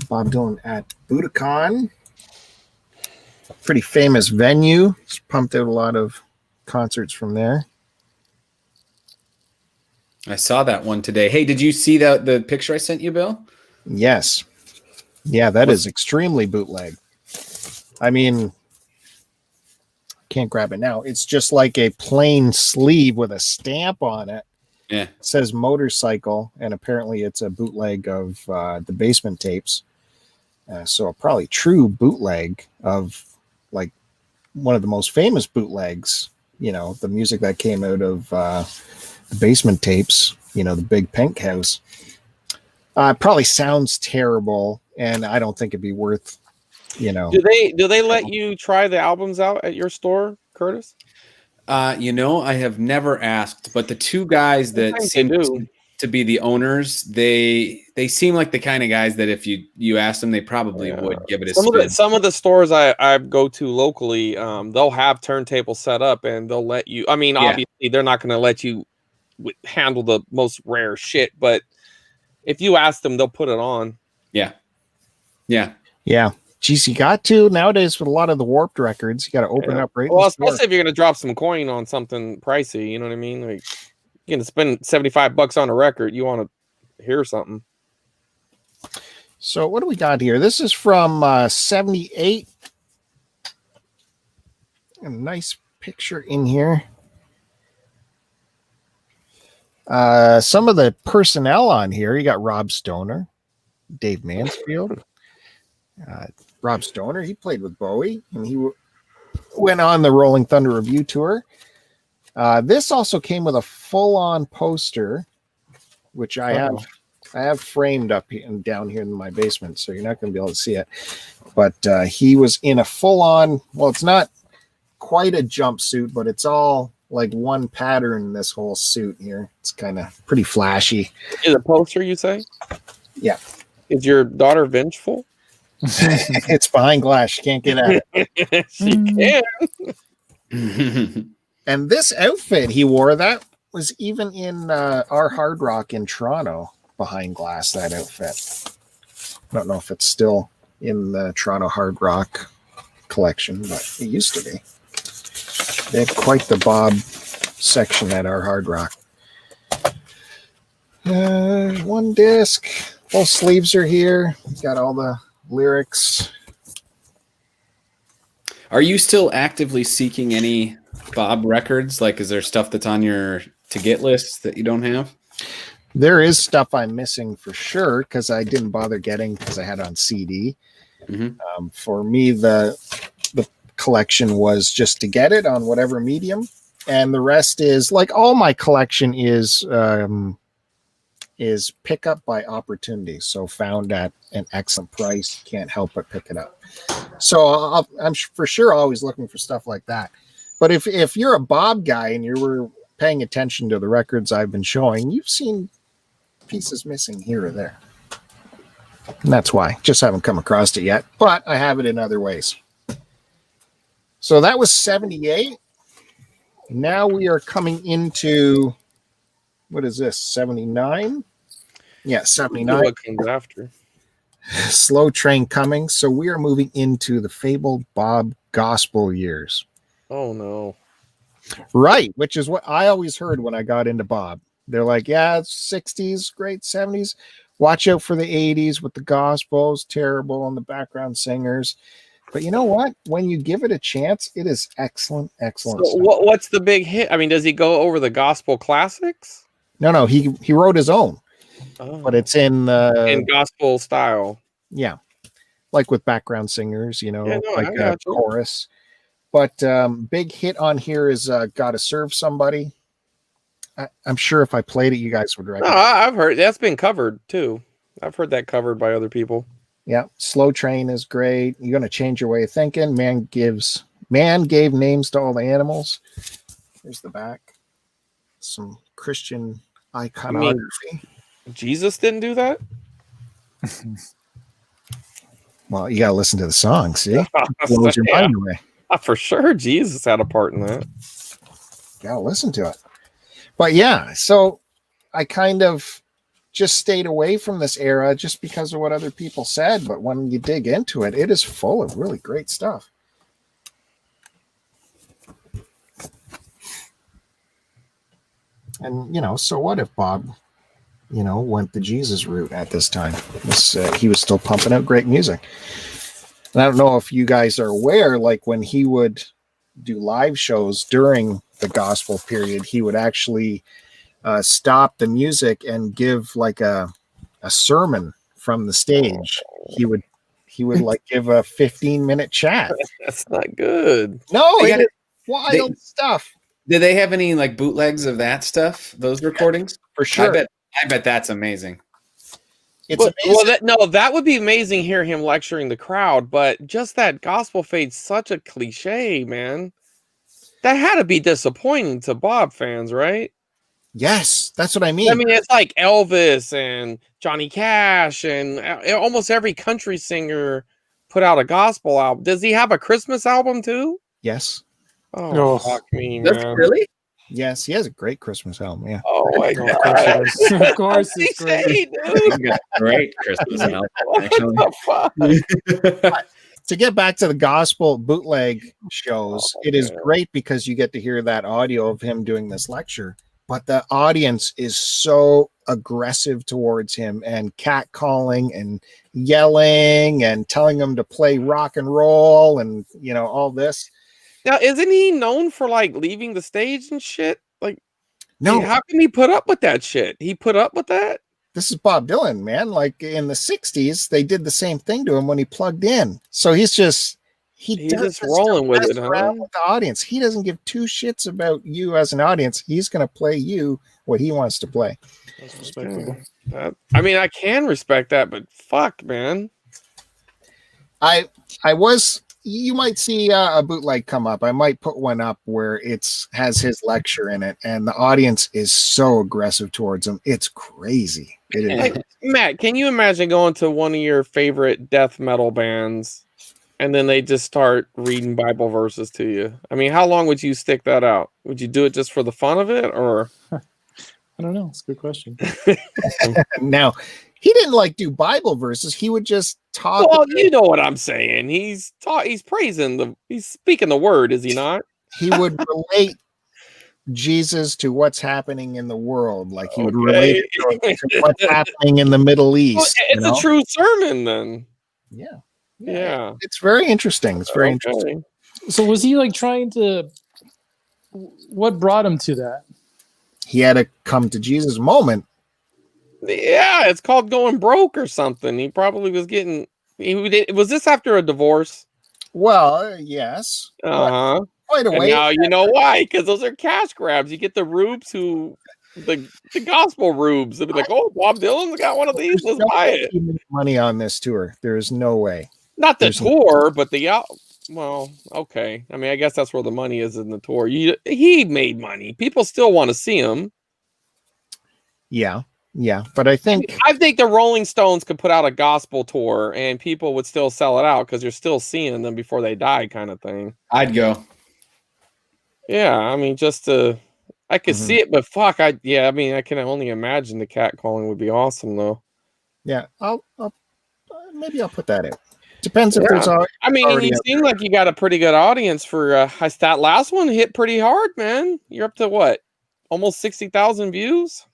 Bob Dylan at Budokan. Pretty famous venue. He's pumped out a lot of concerts from there. I saw that one today. Hey, did you see the picture I sent you, Bill? Yes. Yeah, that is extremely bootleg. I mean, can't grab it now. It's just like a plain sleeve with a stamp on it. Yeah. It says motorcycle, and apparently it's a bootleg of the Basement Tapes. So a probably true bootleg of like one of the most famous bootlegs, you know, the music that came out of the Basement Tapes, you know, the big Pink House. Probably sounds terrible, and I don't think it'd be worth, you know. Do they let you try the albums out at your store, Curtis? You know, I have never asked, but the two guys that Sometimes seem they do. to be the owners, they seem like the kind of guys that if you ask them, they probably would give it a spin. Some of the stores I go to locally, they'll have turntables set up and they'll let you. I mean, obviously they're not going to let you handle the most rare shit, but if you ask them, they'll put it on. Yeah. Geez, you got to nowadays with a lot of the Warped records, you got to open up right. Well, especially if you're going to drop some coin on something pricey, you know what I mean? Like, you're going to spend $75 on a record, you want to hear something. So what do we got here? This is from 78. A nice picture in here. Some of the personnel on here, you got Rob Stoner, Dave Mansfield. Rob Stoner, he played with Bowie, and he went on the Rolling Thunder Review tour. This also came with a full-on poster, which I have framed up and down here in my basement, so you're not going to be able to see it. But he was in a full-on, well, it's not quite a jumpsuit, but it's all like one pattern in this whole suit here. It's kind of pretty flashy. Is a poster, you say? Yeah. Is your daughter vengeful? It's behind glass. You can't get at it. She can. And this outfit he wore, that was even in our Hard Rock in Toronto behind glass, that outfit. I don't know if it's still in the Toronto Hard Rock collection, but it used to be. They had quite the Bob section at our Hard Rock. One disc. Both sleeves are here. Got all the lyrics. Are you still actively seeking any Bob records? Like, is there stuff that's on your to-get list that you don't have? There is stuff I'm missing for sure because I didn't bother getting because I had it on CD. Mm-hmm. For me, the collection was just to get it on whatever medium, and the rest is like all my collection is pick up by opportunity. So found at an excellent price, can't help but pick it up. So I'm for sure always looking for stuff like that. But if you're a Bob guy and you were paying attention to the records I've been showing, you've seen pieces missing here or there. And that's why. Just haven't come across it yet, but I have it in other ways. So that was 78. Now we are coming into, what is this, 79? Yeah, 79. What comes after? Slow Train Coming. So we are moving into the fabled Bob gospel years. Oh, no. Right, which is what I always heard when I got into Bob. They're like, yeah, it's 60s, great 70s. Watch out for the 80s with the gospels, terrible, and the background singers. But you know what? When you give it a chance, it is excellent, excellent. So what's the big hit? I mean, does he go over the gospel classics? No, he wrote his own, but it's in gospel style. Yeah, like with background singers, you know, like a you. chorus. But big hit on here is "Gotta Serve Somebody." I'm sure if I played it, you guys would recognize. No, I've heard that's been covered too. I've heard that covered by other people. Yeah, Slow Train is great. You're gonna change your way of thinking. Man gave names to all the animals. Here's the back. Some Christian iconography. Jesus didn't do that? Well, you gotta listen to the song. See, blows your mind away. For sure, Jesus had a part in that. Gotta listen to it. But yeah, so I kind of just stayed away from this era just because of what other people said. But when you dig into it, it is full of really great stuff. And, you know, so what if Bob, you know, went the Jesus route at this time? He was still pumping out great music. And I don't know if you guys are aware, like when he would do live shows during the gospel period, he would actually stop the music and give like a sermon from the stage. He would like give a 15-minute chat. That's not good. No, it is wild stuff. Did they have any like bootlegs of that stuff? Those recordings? For sure. I bet that's amazing. It's amazing. Well, that would be amazing. Hear him lecturing the crowd, but just that gospel fade's such a cliche, man. That had to be disappointing to Bob fans, right? Yes, that's what I mean. I mean, it's like Elvis and Johnny Cash and almost every country singer put out a gospel album. Does he have a Christmas album too? Yes. Oh, fuck me, man. Really? Yes, he has a great Christmas album. Yeah. Oh my God. Of course, it's great. Great Christmas album. Actually. What the fuck? To get back to the gospel bootleg shows, it is great because you get to hear that audio of him doing this lecture, but the audience is so aggressive towards him and catcalling and yelling and telling him to play rock and roll and, you know, all this. Now, isn't he known for like leaving the stage and shit? Like, no, how can he put up with that shit? He put up with that? This is Bob Dylan, man. Like in the 60s, they did the same thing to him when he plugged in. So he's just rolling with it, huh? With the audience. He doesn't give two shits about you as an audience. He's going to play you what he wants to play. That's respectable. I mean, I can respect that, but fuck, man. You might see a bootleg come up. I might put one up where has his lecture in it, and the audience is so aggressive towards him. It's crazy. It is. Like, Matt, can you imagine going to one of your favorite death metal bands, and then they just start reading Bible verses to you? I mean, how long would you stick that out? Would you do it just for the fun of it, or? I don't know. It's a good question. Now, he didn't like do Bible verses. He would just talk. Well, you know what I'm saying. He's praising he's speaking the word, is he not? He would relate Jesus to what's happening in the world. Like he would relate it to what's happening in the Middle East. Well, it's a true sermon then. Yeah. It's very interesting. It's very interesting. So was he like trying to? What brought him to that? He had a come to Jesus moment. Yeah, it's called going broke or something. He probably was getting. Was this after a divorce? Well, yes. Quite a And way. now you know why? Because those are cash grabs. You get the rubes the gospel rubes. They'll be like, "Oh, Bob Dylan's got one of these. Let's buy it." He made money on this tour. There is no way. Not the tour, but the well, okay. I mean, I guess that's where the money is in the tour. He made money. People still want to see him. Yeah, but I think the Rolling Stones could put out a gospel tour and people would still sell it out because you're still seeing them before they die, kind of thing. I'd go. Yeah, I mean, I could see it, but fuck, I mean, I can only imagine the catcalling would be awesome, though. Yeah, I'll maybe I'll put that in. Depends if there's. I mean, you seem like you got a pretty good audience for. That last one hit pretty hard, man. You're up to what? Almost 60,000 views.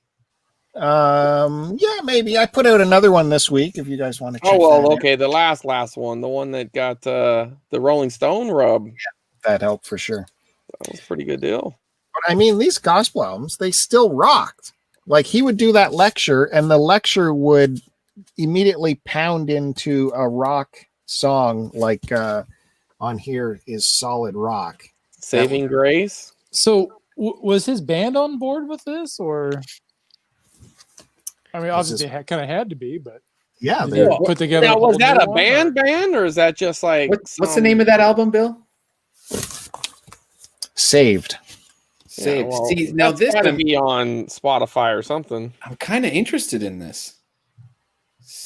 Yeah, maybe I put out another one this week if you guys want to check. Oh well, okay. The last one, the one that got the Rolling Stone rub. Yeah, that helped for sure. That was a pretty good deal. But I mean, these gospel albums, they still rocked. Like he would do that lecture, and the lecture would immediately pound into a rock song. Like on here is Solid Rock, Saving Grace. So was his band on board with this, or? I mean, obviously they kind of had to be, but yeah, they put together. Now, was that a band, or is that just like what's the name of that album, Bill? Saved. Yeah, well, see, now this gotta be on Spotify or something. I'm kind of interested in this.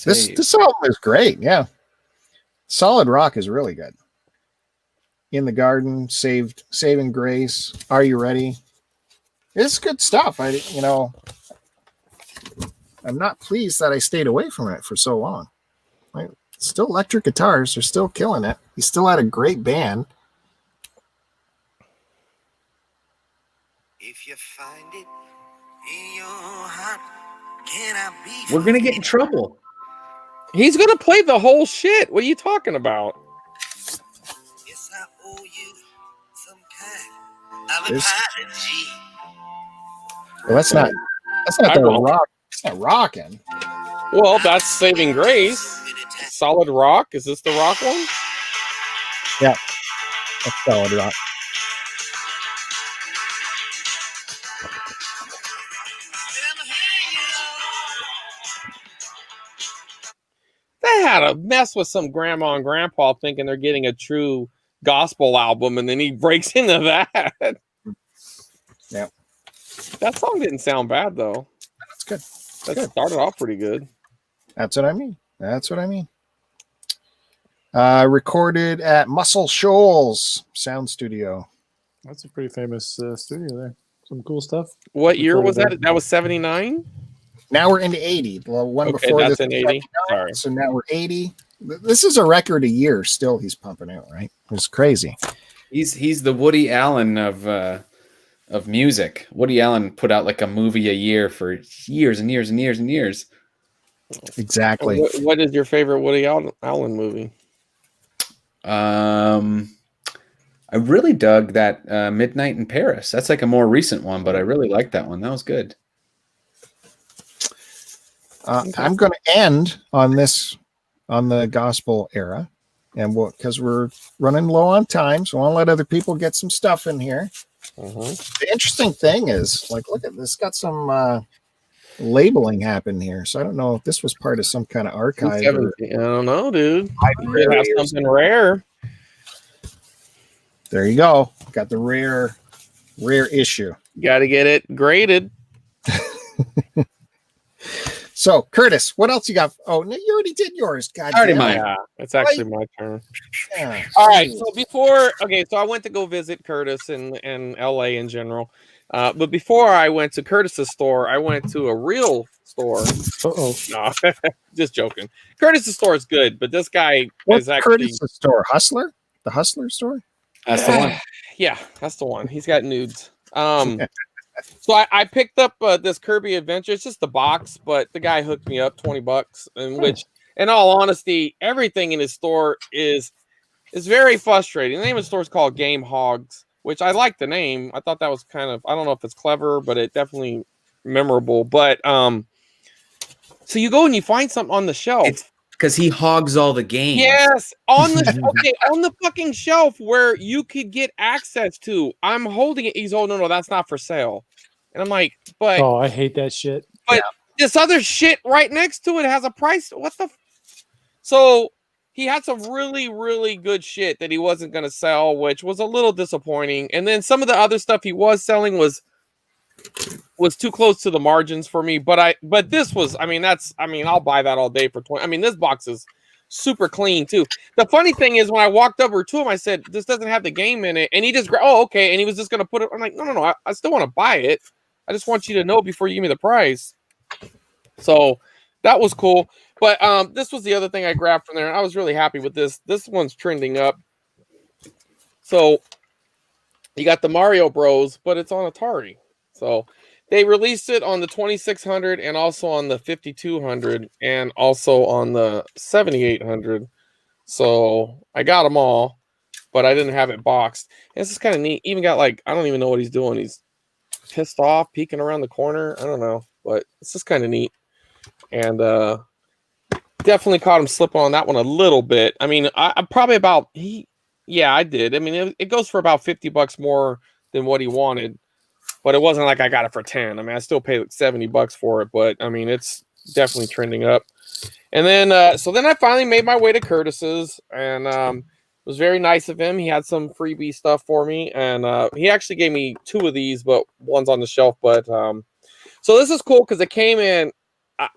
This album is great. Yeah, Solid Rock is really good. In the Garden, Saving Grace. Are You Ready? It's good stuff. I'm not pleased that I stayed away from it for so long. Still electric guitars. They're still killing it. He still had a great band. If you find it in your heart, can I be? We're gonna get in trouble. He's gonna play the whole shit. What are you talking about? Yes, I owe you some kind of apology. Well, that's not the rock. It's not rocking. Well, that's Saving Grace. Solid Rock. Is this the rock one? Yeah, that's Solid Rock. They had a mess with some grandma and grandpa thinking they're getting a true gospel album, and then he breaks into that. Yeah. That song didn't sound bad, though. That's good. That started off pretty good. That's what I mean. Recorded at Muscle Shoals Sound Studio. That's a pretty famous studio there. Some cool stuff. What year was that? That was 79? Now we're into 80. The one before that's this in 80. Sorry. So now we're 80. This is a record a year still he's pumping out, right? It's crazy. He's the Woody Allen of music. Woody Allen put out like a movie a year for years and years and years and years. Exactly. What is your favorite Woody Allen movie? I really dug that Midnight in Paris. That's like a more recent one, but I really liked that one. That was good. I'm going to end on the gospel era, and because we're running low on time, so I want to let other people get some stuff in here. The interesting thing is, like, look at this, got some labeling happen here. So I don't know if this was part of some kind of archive. I don't know, dude. You have something rare. There you go. Got the rare issue. Got to get it graded. So, Curtis, what else you got? Oh, no, you already did yours. God, already mine. Yeah, it's actually my turn. Yeah. All right. So so I went to go visit Curtis and LA in general. But before I went to Curtiss's store, I went to a real store. Uh-oh. No, just joking. Curtiss's store is good, but this guy What's is actually Curtis' store? Hustler? The Hustler store? That's the one. Yeah, that's the one. He's got nudes. So I picked up this Kirby Adventure. It's just the box, but the guy hooked me up $20, in which, in all honesty, everything in his store is very frustrating. The name of the store is called Game Hogs, which I like the name. I thought that was kind of, I don't know if it's clever, but it definitely memorable. But so you go and you find something on the shelf. It's because he hogs all the games. Yes, on the fucking shelf where you could get access to. I'm holding it. He's, oh no, that's not for sale. And I'm like, but Oh, I hate that shit. But this other shit right next to it has a price. What the? So he had some really, really good shit that he wasn't going to sell, which was a little disappointing. And then some of the other stuff he was selling was too close to the margins for me. But this was, I'll buy that all day for 20. This box is super clean too. The funny thing is when I walked over to him, I said, this doesn't have the game in it. And he just, oh, okay. And he was just going to put it. I'm like, no. I still want to buy it. I just want you to know before you give me the price. So that was cool. But this was the other thing I grabbed from there. And I was really happy with this. This one's trending up. So you got the Mario Bros, but it's on Atari. So they released it on the 2600 and also on the 5200 and also on the 7800. So I got them all, but I didn't have it boxed. And this is kind of neat. Even got I don't even know what he's doing. He's pissed off, peeking around the corner. I don't know, but it's just kind of neat. And definitely caught him slipping on that one a little bit. I'm probably about I did. It goes for about $50 more than what he wanted, but it wasn't like I got it for 10. I still paid $70 for it, but it's definitely trending up. And then so then I finally made my way to Curtiss's, and it was very nice of him. He had some freebie stuff for me, and he actually gave me 2 of these, but one's on the shelf. But so this is cool because it came in.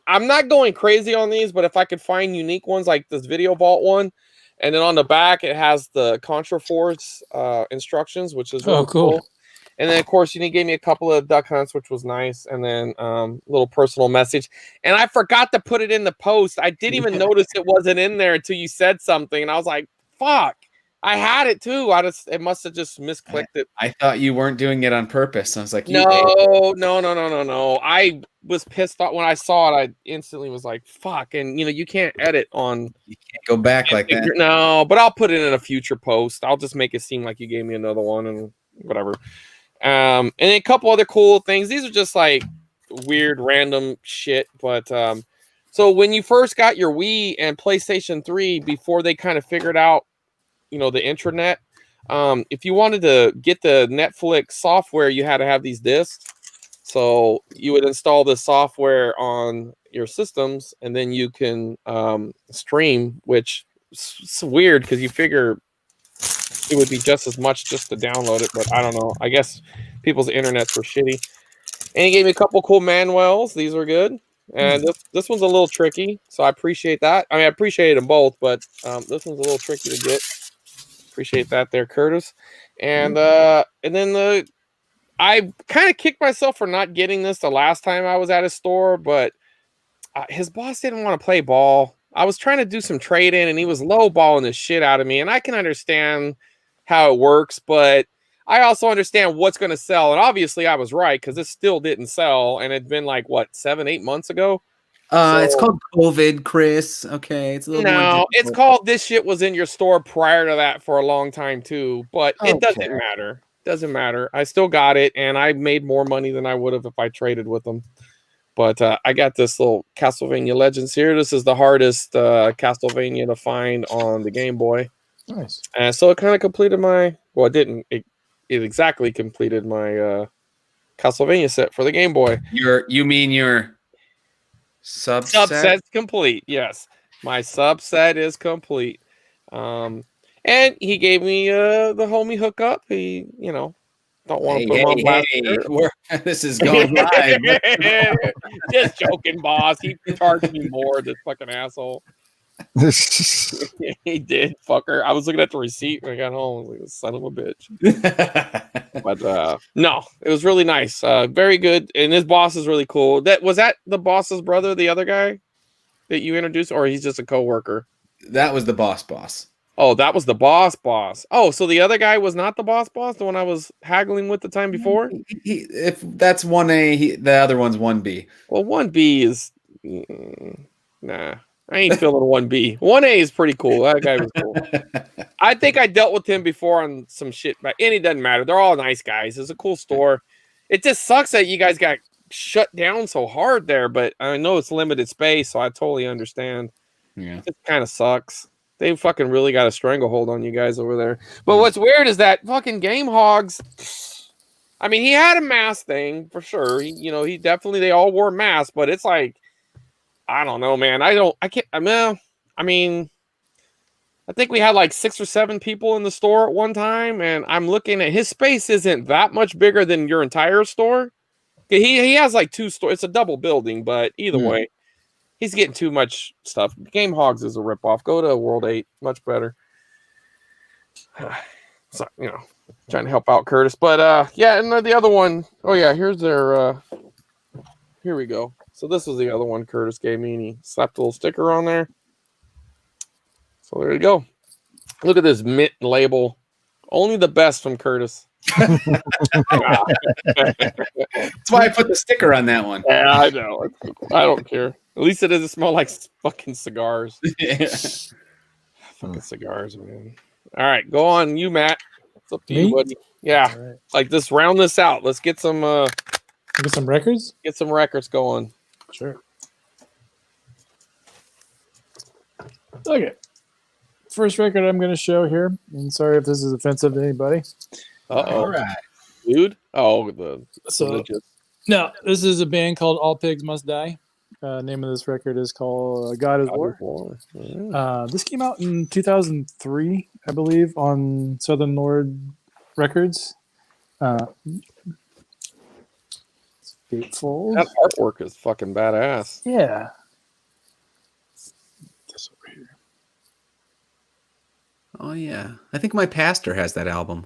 I'm not going crazy on these, but if I could find unique ones like this Video Vault one, and then on the back it has the Contra Force instructions, which is really cool. And then of course he gave me a couple of duck hunts, which was nice, and then a little personal message. And I forgot to put it in the post. I didn't even notice it wasn't in there until you said something, and I was like, "Fuck." I had it too. It must have just misclicked it. I thought you weren't doing it on purpose. I was like, no. I was pissed off when I saw it. I instantly was like, fuck. And you can't edit on. You can't go back like that. No, but I'll put it in a future post. I'll just make it seem like you gave me another one and whatever. And a couple other cool things. These are just weird, random shit. But so when you first got your Wii and PlayStation 3, before they kind of figured out, the intranet, if you wanted to get the Netflix software, you had to have these discs. So you would install the software on your systems, and then you can stream, which is weird because you figure it would be just as much just to download it, but I don't know. I guess people's internets were shitty. And he gave me a couple cool manuals. These were good. And this one's a little tricky, so I appreciate that. I appreciate them both, but this one's a little tricky to get. Appreciate that there, Curtis. And then I kind of kicked myself for not getting this the last time I was at his store, but his boss didn't want to play ball. I was trying to do some trade-in, and he was low-balling the shit out of me, and I can understand how it works, but I also understand what's going to sell, and obviously I was right, because it still didn't sell, and it'd been 7-8 months ago? It's called COVID, Chris. Okay, it's a little more it's called this shit was in your store prior to that for a long time too, but it doesn't matter. Doesn't matter. I still got it, and I made more money than I would have if I traded with them. But I got this little Castlevania Legends here. This is the hardest Castlevania to find on the Game Boy. Nice. And so it kind of completed my. Well, it didn't. It exactly completed my Castlevania set for the Game Boy. You mean your subset's complete? Yes, my subset is complete. And he gave me the homie hookup. He, don't want to put him on blast. This is going live. Just joking, boss. He charged me more, this fucking asshole. He did, fucker. I was looking at the receipt when I got home. I was like, son of a bitch. But no, it was really nice. Very good. And his boss is really cool. That the boss's brother, the other guy that you introduced, or he's just a coworker? That was the boss. Oh, that was the boss. Oh, so the other guy was not the boss, the one I was haggling with the time before? If that's 1A, the other one's 1B. Well, 1B is nah. I ain't feeling 1B. 1A is pretty cool. That guy was cool. I think I dealt with him before on some shit, but and it doesn't matter. They're all nice guys. It's a cool store. It just sucks that you guys got shut down so hard there, but I know it's limited space, so I totally understand. Yeah. It kind of sucks. They fucking really got a stranglehold on you guys over there. But what's weird is that fucking Game Hogs. I mean, he had a mask thing for sure. He definitely, they all wore masks, but it's like, I don't know, man. I think we had like 6 or 7 people in the store at one time, and I'm looking at his space isn't that much bigger than your entire store. He has like 2 stores. It's a double building, but either way, he's getting too much stuff. Game Hogs is a ripoff. Go to World 8, much better. So, trying to help out Curtiss, but yeah, and the other one, oh yeah, here's their. Here we go. So this was the other one Curtiss gave me, and he slapped a little sticker on there. So there you go. Look at this mint label. Only the best from Curtiss. That's why I put the sticker on that one. Yeah, I know. I don't care. At least it doesn't smell like fucking cigars. Fucking cigars, man. All right, go on, you, Matt. It's up to you, buddy. Yeah, Right. like this. Round this out. Let's get some. Get some records. Get some records going. Sure. Okay. First record I'm going to show here, and sorry if this is offensive to anybody. All right, dude. Oh, No, this is a band called All Pigs Must Die. Name of this record is called God is War. This came out in 2003, I believe, on Southern Lord Records. Fateful. That artwork is fucking badass. Yeah. This over here. Oh yeah, I think my pastor has that album.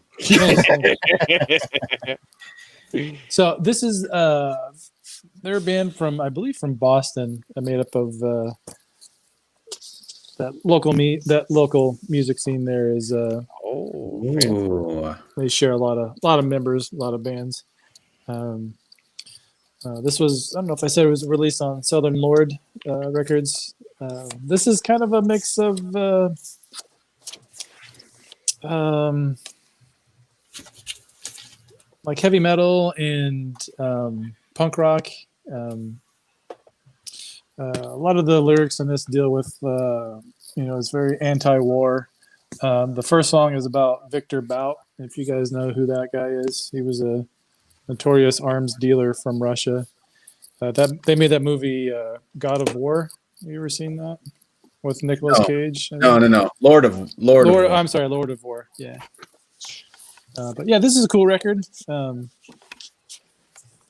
So this is they're a band from, I believe, from Boston, made up of that local music scene. There is Ooh. they share a lot of members, a lot of bands. This was, I don't know if I said it was released on Southern Lord Records. This is kind of a mix of like heavy metal and punk rock. A lot of the lyrics in this deal with, it's very anti-war. The first song is about Victor Bout. If you guys know who that guy is, he was a notorious arms dealer from Russia. They made that movie God of War. Have you ever seen that with Nicolas Cage? No. Lord of War. I'm sorry, Lord of War. Yeah. But yeah, this is a cool record.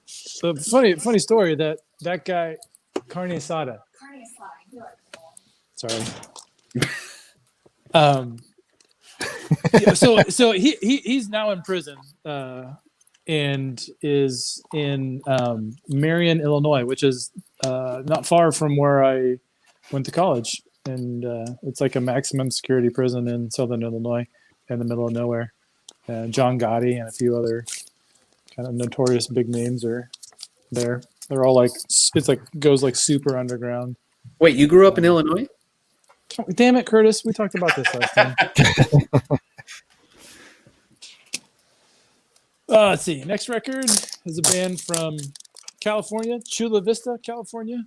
So funny story that guy, Carne Asada. Sorry. So he's now in prison and is in Marion, Illinois, which is not far from where I went to college, and it's like a maximum security prison in Southern Illinois, in the middle of nowhere. John Gotti and a few other kind of notorious big names are there. They're all like, it's like goes like super underground. Wait, you grew up in Illinois? Damn it, Curtiss! We talked about this last time. Let's see. Next record is a band from California, Chula Vista, California,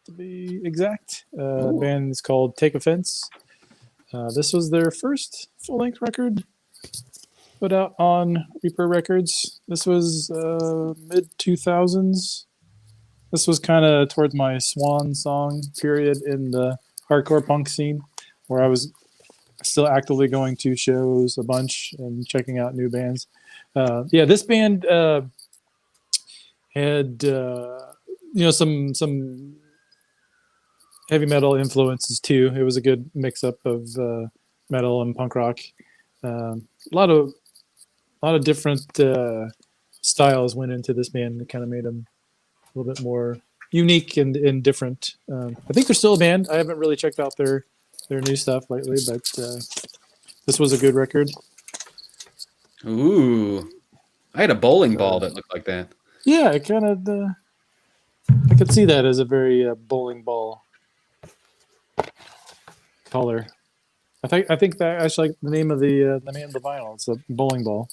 to be exact. Band is called Take Offense. This was their first full-length record put out on Reaper Records. This was mid-2000s. This was kind of towards my swan song period in the hardcore punk scene, where I was still actively going to shows a bunch and checking out new bands. This band had some heavy metal influences too. It was a good mix up of metal and punk rock. A lot of lot of different styles went into this band. It kind of made them a little bit more unique and different. I think they're still a band. I haven't really checked out their new stuff lately, but this was a good record. Ooh, I had a bowling ball that looked like that. Yeah, it kind of. I could see that as a very bowling ball color. I think that actually like the name of the vinyl. It's a bowling ball.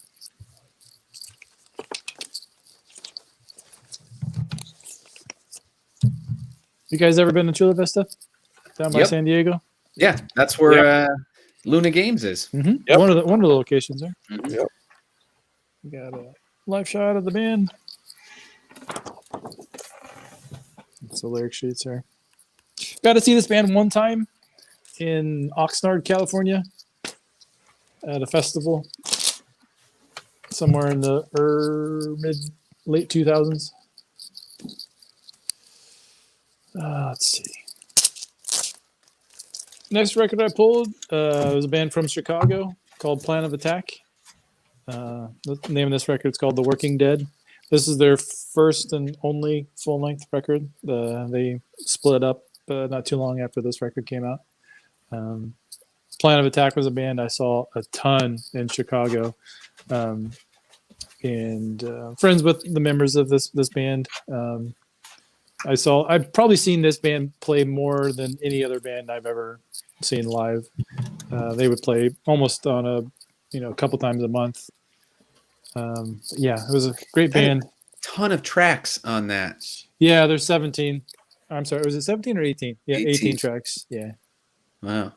You guys ever been to Chula Vista down by Yep. San Diego? Yeah, that's where Luna Games is. Mm-hmm. Yep. One of the locations there. Mhm. Yep. We got a live shot of the band. That's the lyric sheets there. Got to see this band one time in Oxnard, California, at a festival somewhere in the late 2000s. Let's see. Next record I pulled was a band from Chicago called Plan of Attack. The name of this record is called The Working Dead. This is their first and only full-length record. They split up not too long after this record came out. Plan of Attack was a band I saw a ton in Chicago, and friends with the members of this band. I've probably seen this band play more than any other band I've ever seen live. They would play almost on a couple times a month. Yeah, it was a great band. Ton of tracks on that. Yeah, there's 17. I'm sorry, was it 17 or 18? Yeah, 18 tracks. Yeah. Wow.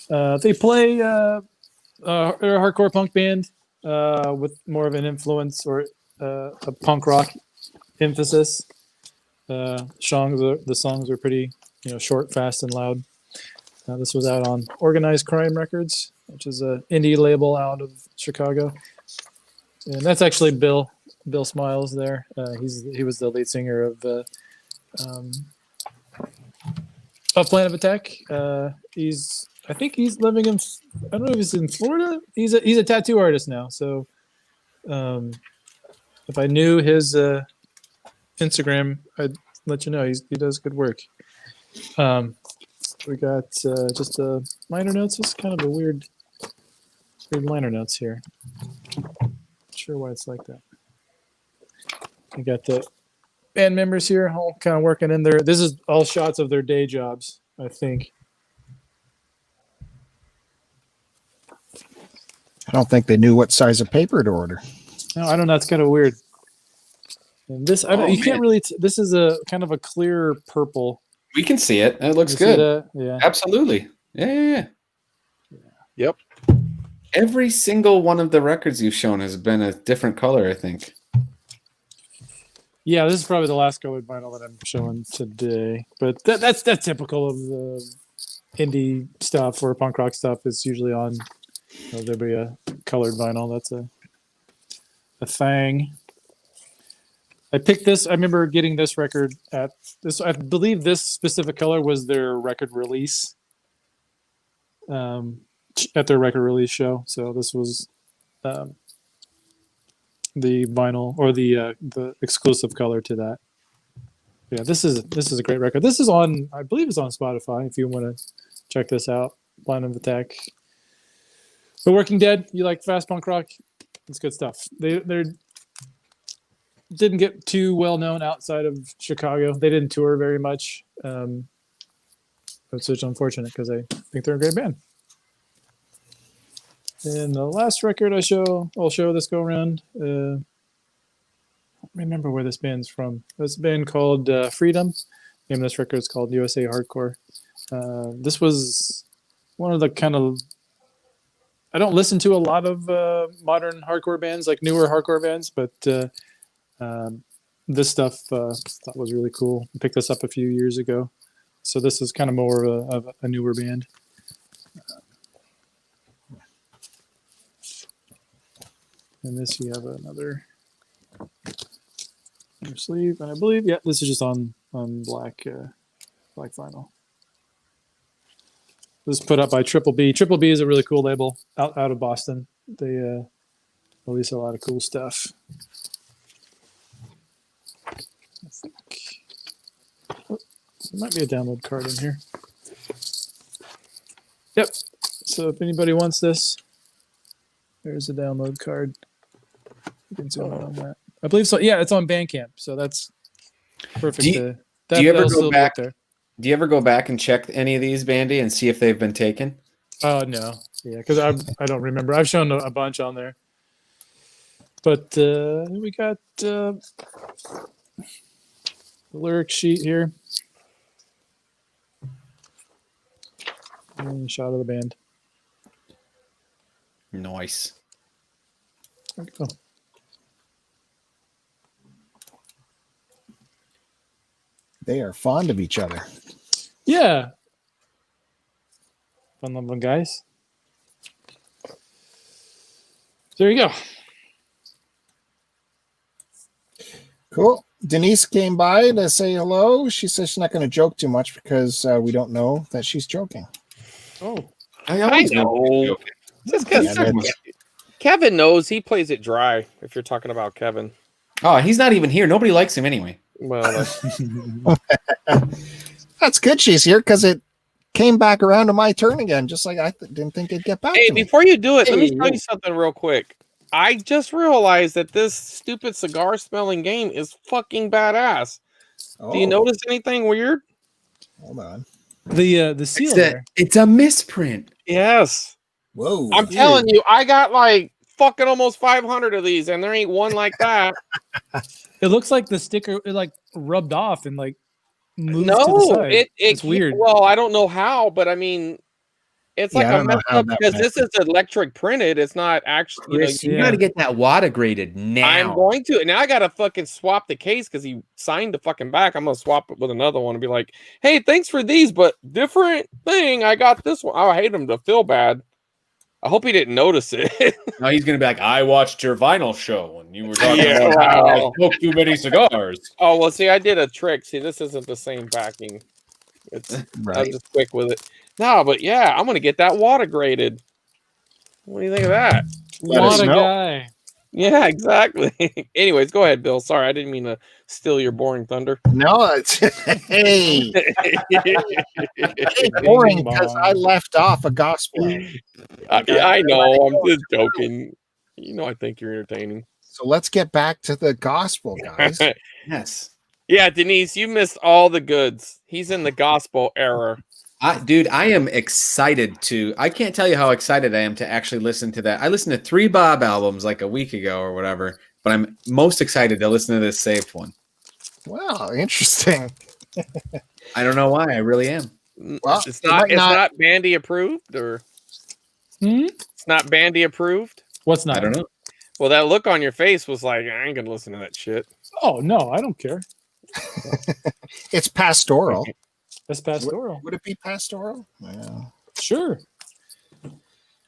They play they're a hardcore punk band with more of an influence or a punk rock emphasis. The songs are pretty short, fast, and loud. This was out on Organized Crime Records, which is an indie label out of Chicago, and that's actually Bill Smiles there. He was the lead singer of Plan of Attack. I think he's living in, I don't know if he's in Florida. He's a tattoo artist now. So if I knew his Instagram, I'd let you know. He does good work. We got just liner notes. It's kind of a weird liner notes here. Not sure why it's like that. We got the band members here all kind of working in there. This is all shots of their day jobs, I think. I don't think they knew what size of paper to order. No, I don't know. It's kind of weird. And this, you can't really. This is a kind of a clear purple. We can see it. It looks You see good. that? Yeah. Absolutely. Yeah. Yep. Every single one of the records you've shown has been a different color, I think. Yeah, this is probably the last colored vinyl that I'm showing today. But that's typical of the indie stuff or punk rock stuff. It's usually on. There'll be a colored vinyl. That's a thing. I picked this. I remember getting this record at this. I believe this specific color was their record release. At their record release show. So this was the vinyl or the exclusive color to that. Yeah, this is a great record. This is on, I believe it's on Spotify if you want to check this out. Plan of Attack. The Working Dead, you like fast punk rock? It's good stuff. They didn't get too well known outside of Chicago. They didn't tour very much. It's such unfortunate because I think they're a great band. And the last record I'll show this go around. I don't remember where this band's from. This band called Freedom. The name of this record is called USA Hardcore. This was one of the kind of, I don't listen to a lot of modern hardcore bands, like newer hardcore bands, but this stuff I thought was really cool. I picked this up a few years ago. So this is kind of more of a newer band. And this you have another sleeve, and I believe this is just on black vinyl. This is put up by Triple B. Triple B is a really cool label out of Boston. They release a lot of cool stuff. I think there might be a download card in here. Yep. So if anybody wants this, there's a download card. You can zoom in on that. I believe so. Yeah, it's on Bandcamp, so that's perfect. Do you ever that'll go still be back? up there. Do you ever go back and check any of these, Bandy, and see if they've been taken? Oh no, yeah, because I don't remember. I've shown a bunch on there, but we got the lyric sheet here. And a shot of the band. Nice. There we go. They are fond of each other. Yeah. Fun loving guys. There you go. Cool. Denise came by to say hello. She says she's not going to joke too much because we don't know that she's joking. Oh. I know. Just because Kevin knows he plays it dry. If you're talking about Kevin, Oh, he's not even here. Nobody likes him anyway. well, That's good she's here because it came back around to my turn again, just like I didn't think it'd get back hey, to me. before you do it, let me tell you something real quick. I just realized that this stupid cigar smelling game is fucking badass. Do you Oh, notice anything weird? Hold on. The seal there. It's a misprint. Yes. Whoa. I'm telling you, I got like fucking almost 500 of these, and there ain't one like that. It looks like the sticker it like rubbed off and like moved to the No, side. It's weird. Well, I don't know how, but I mean, it's Yeah, like I a don't know mess how up that because went. this is electric printed. It's not actually. Chris, you yeah. got to get that WADA graded now. I'm going to. Now I got to fucking swap the case because he signed the fucking back. I'm going to swap it with another one and be like, hey, thanks for these, but different thing. I got this one. I hate him to feel bad. I hope he didn't notice it. Now he's going to be like, I watched your vinyl show when you were talking Yeah, about how I wow. smoked too many cigars. Oh, well, see, I did a trick. See, this isn't the same backing. It's I'm Right. just quick with it. No, but yeah, I'm going to get that water graded. What do you think of that? Let us What a know. guy. Yeah, exactly. Anyways, go ahead, Bill. Sorry, I didn't mean to steal your boring thunder. No, it's hey, boring because I left off a gospel album. I know. I'm just joking. You know, I think you're entertaining. So let's get back to the gospel, guys. Yes. Yeah, Denise, you missed all the goods. He's in the gospel era. Dude, I am excited I can't tell you how excited I am to actually listen to that. I listened to 3 Bob albums like a week ago or whatever, but I'm most excited to listen to this saved one. Wow, interesting. I don't know why. I really am. Well, It's it might not Bandy approved, or it's not Bandy approved. What's not? I don't know. Well, that look on your face was like, I ain't gonna listen to that shit. Oh no, I don't care. It's pastoral. That's pastoral. Would it be pastoral? Yeah. Sure.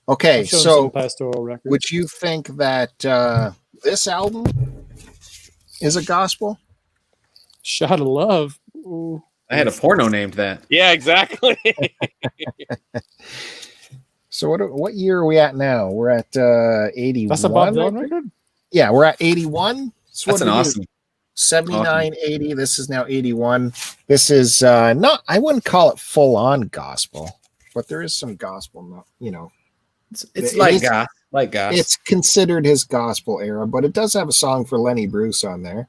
Okay, I've shown so some pastoral records. would you think that this album is a gospel? Shot of Love. Ooh. I had a porno named that. Yeah, exactly. So what year are we at now? We're at 81. That's a Bob Dylan record? Yeah, we're at 81. So That's an awesome. 79, 80. This is now 81. This is not, I wouldn't call it full on gospel, but there is some gospel, you know. It's It like is- goth. Like goth. It's considered his gospel era, but it does have a song for Lenny Bruce on there,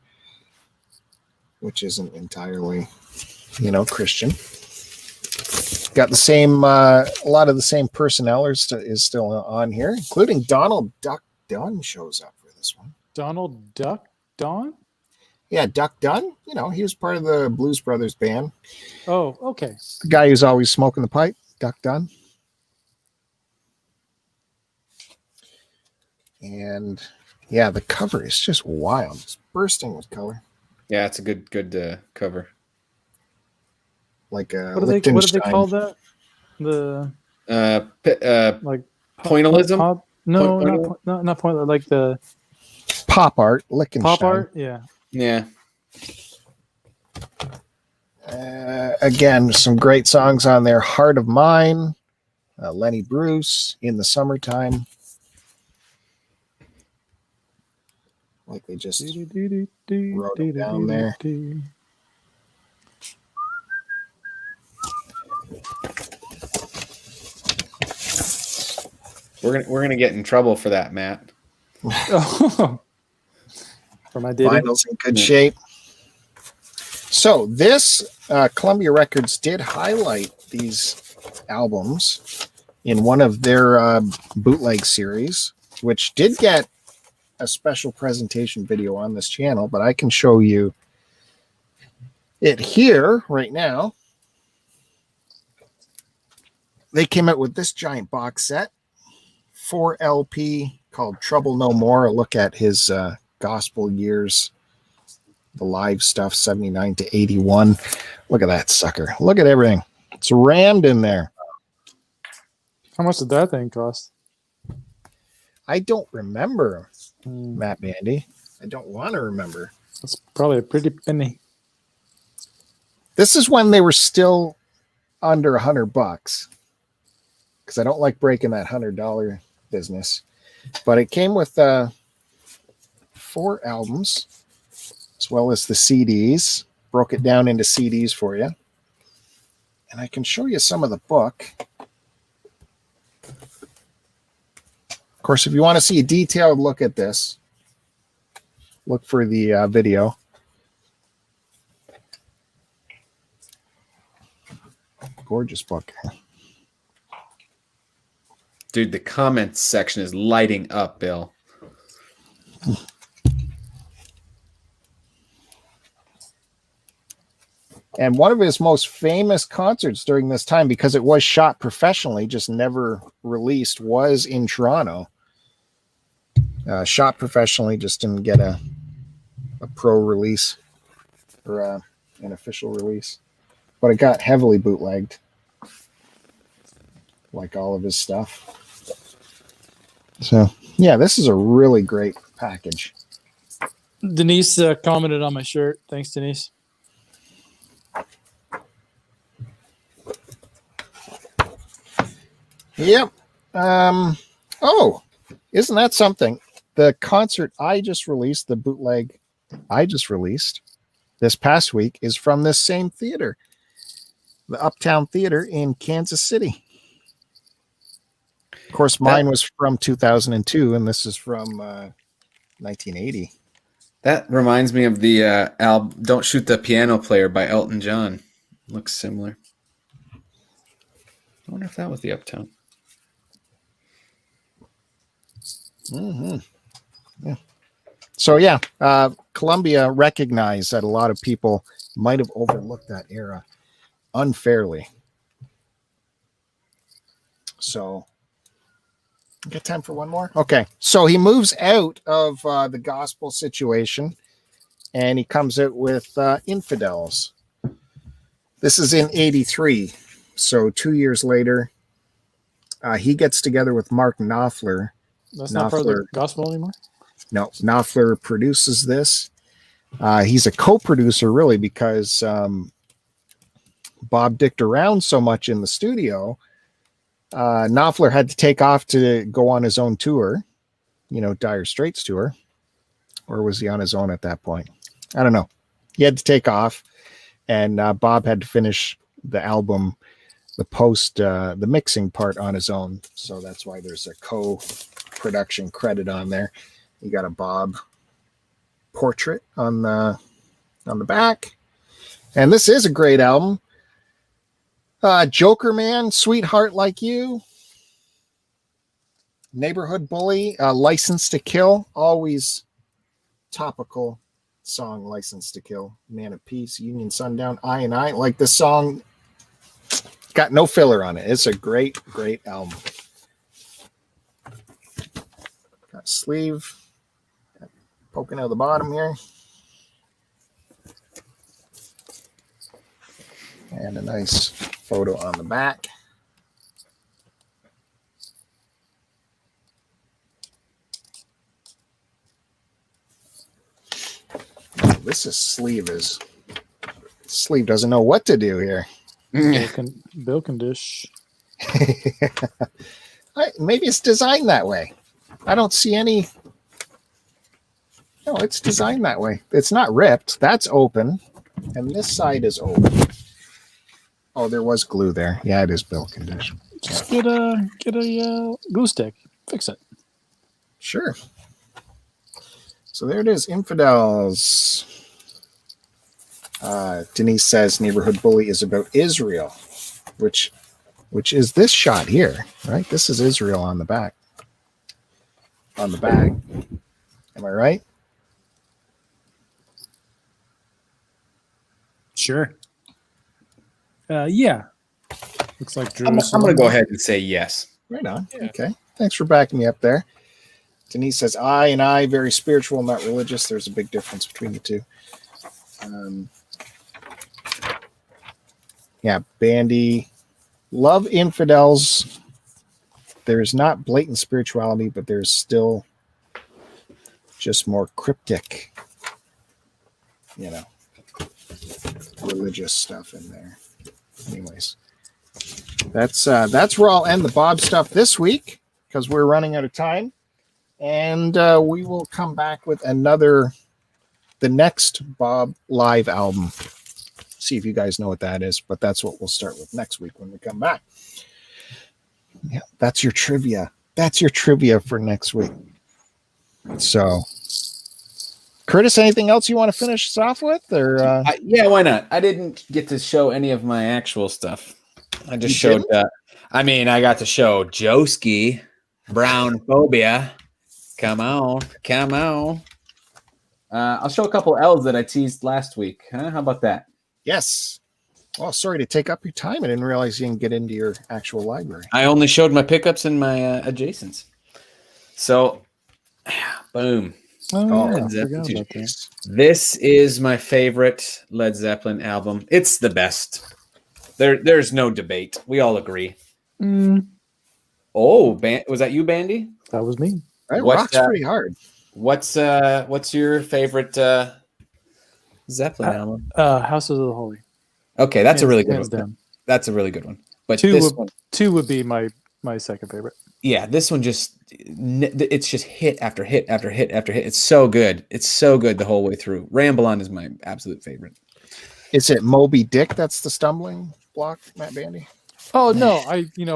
which isn't entirely, you know, Christian. Got the same, a lot of the same personnel is still on here, including Donald Duck Dunn shows up for this one. Donald Duck Don? Yeah, Duck Dunn. You know, he was part of the Blues Brothers band. Oh, okay. The guy who's always smoking the pipe, Duck Dunn. And yeah, the cover is just wild. It's bursting with color. Yeah, it's a good cover. Like a What do they Liechtenstein. call that? The like Pointillism? pop- no, Point- not point. Like the Pop art, Liechtenstein. pop art. Yeah. Yeah. Again, some great songs on there. Heart of Mine, Lenny Bruce, In the Summertime. Like they just wrote it down there. We're gonna get in trouble for that, Matt. For my ditty. Vinyl's in good shape. So this Columbia Records did highlight these albums in one of their bootleg series, which did get a special presentation video on this channel, but I can show you it here right now. They came out with this giant box set, 4 LP called Trouble No More. A look at his gospel years, the live stuff, 79 to 81. Look at that sucker. Look at everything. It's rammed in there. How much did that thing cost? I don't remember, Matt Bandy. I don't want to remember. That's probably a pretty penny. This is when they were still under $100, because I don't like breaking that $100 business. But it came with 4 albums, as well as the CDs. Broke it down into CDs for you. And I can show you some of the book. Of course, if you want to see a detailed look at this, look for the video. Gorgeous book. Dude, the comments section is lighting up, Bill. And one of his most famous concerts during this time, because it was shot professionally, just never released, was in Toronto. Shot professionally, just didn't get a pro release or an official release. But it got heavily bootlegged, like all of his stuff. So, yeah, this is a really great package. Denise commented on my shirt. Thanks, Denise. Yep. Oh, isn't that something? The concert I just released, the bootleg I just released this past week, is from this same theater, the Uptown Theater in Kansas City. Of course, mine was from 2002, and this is from 1980. That reminds me of the album "Don't Shoot the Piano Player" by Elton John. Looks similar. I wonder if that was the Uptown. Mm-hmm. Yeah. So yeah, Columbia recognized that a lot of people might have overlooked that era unfairly. So, got time for one more? Okay. So he moves out of the gospel situation, and he comes out with Infidels. This is in '83. So 2 years later, he gets together with Mark Knopfler. That's not part of the gospel anymore? No, Knopfler produces this. He's a co-producer, really, because Bob dicked around so much in the studio. Knopfler had to take off to go on his own tour, Dire Straits tour. Or was he on his own at that point? I don't know. He had to take off, and Bob had to finish the album, the mixing part on his own. So that's why there's a co-production credit on there. You got a Bob portrait on the back. And this is a great album. Joker Man, Sweetheart Like You, Neighborhood Bully, License to Kill, always topical song, License to Kill, Man of Peace, Union Sundown, I and I. Like, this song got no filler on it. It's a great, great album. Got a sleeve poking out the bottom here. And a nice photo on the back. This is sleeve doesn't know what to do here. Bill can dish. Maybe it's designed that way. I don't see any No, it's designed that way. It's not ripped. That's open, and this side is open. Oh, there was glue there. Yeah, it is built condition. Just get a glue stick. Fix it. Sure. So there it is, Infidels. Denise says Neighborhood Bully is about Israel, which is this shot here, right? This is Israel on the back. On the back. Am I right? Sure. Yeah. Looks like I'm going to go ahead and say yes. Right on. Yeah. Okay. Thanks for backing me up there. Denise says, I, very spiritual, not religious. There's a big difference between the two. Yeah, Bandy. Love Infidels. There's not blatant spirituality, but there's still just more cryptic, religious stuff in there. Anyways, that's where I'll end the Bob stuff this week because we're running out of time. And we will come back with the next Bob live album. See if you guys know what that is, but that's what we'll start with next week when we come back. Yeah, that's your trivia. That's your trivia for next week. So, Curtis, anything else you want to finish us off with? Or yeah, why not? I didn't get to show any of my actual stuff. I just showed. I got to show Joski, Brown Phobia. Come on. I'll show a couple L's that I teased last week. Huh? How about that? Yes. Well, sorry to take up your time. I didn't realize you didn't get into your actual library. I only showed my pickups and my adjacents. So, boom. This is my favorite Led Zeppelin album. It's the best. There's no debate. We all agree. Oh, was that you, Bandy? That was me. Right, rock's pretty hard. What's your favorite Zeppelin album? Houses of the Holy. Okay, that's a really good one. Down. That's a really good one. But two would be my second favorite. Yeah, this one it's just hit after hit after hit after hit. It's so good. It's so good the whole way through. Ramble On is my absolute favorite. Is it Moby Dick that's the stumbling block, Matt Bandy? Oh no,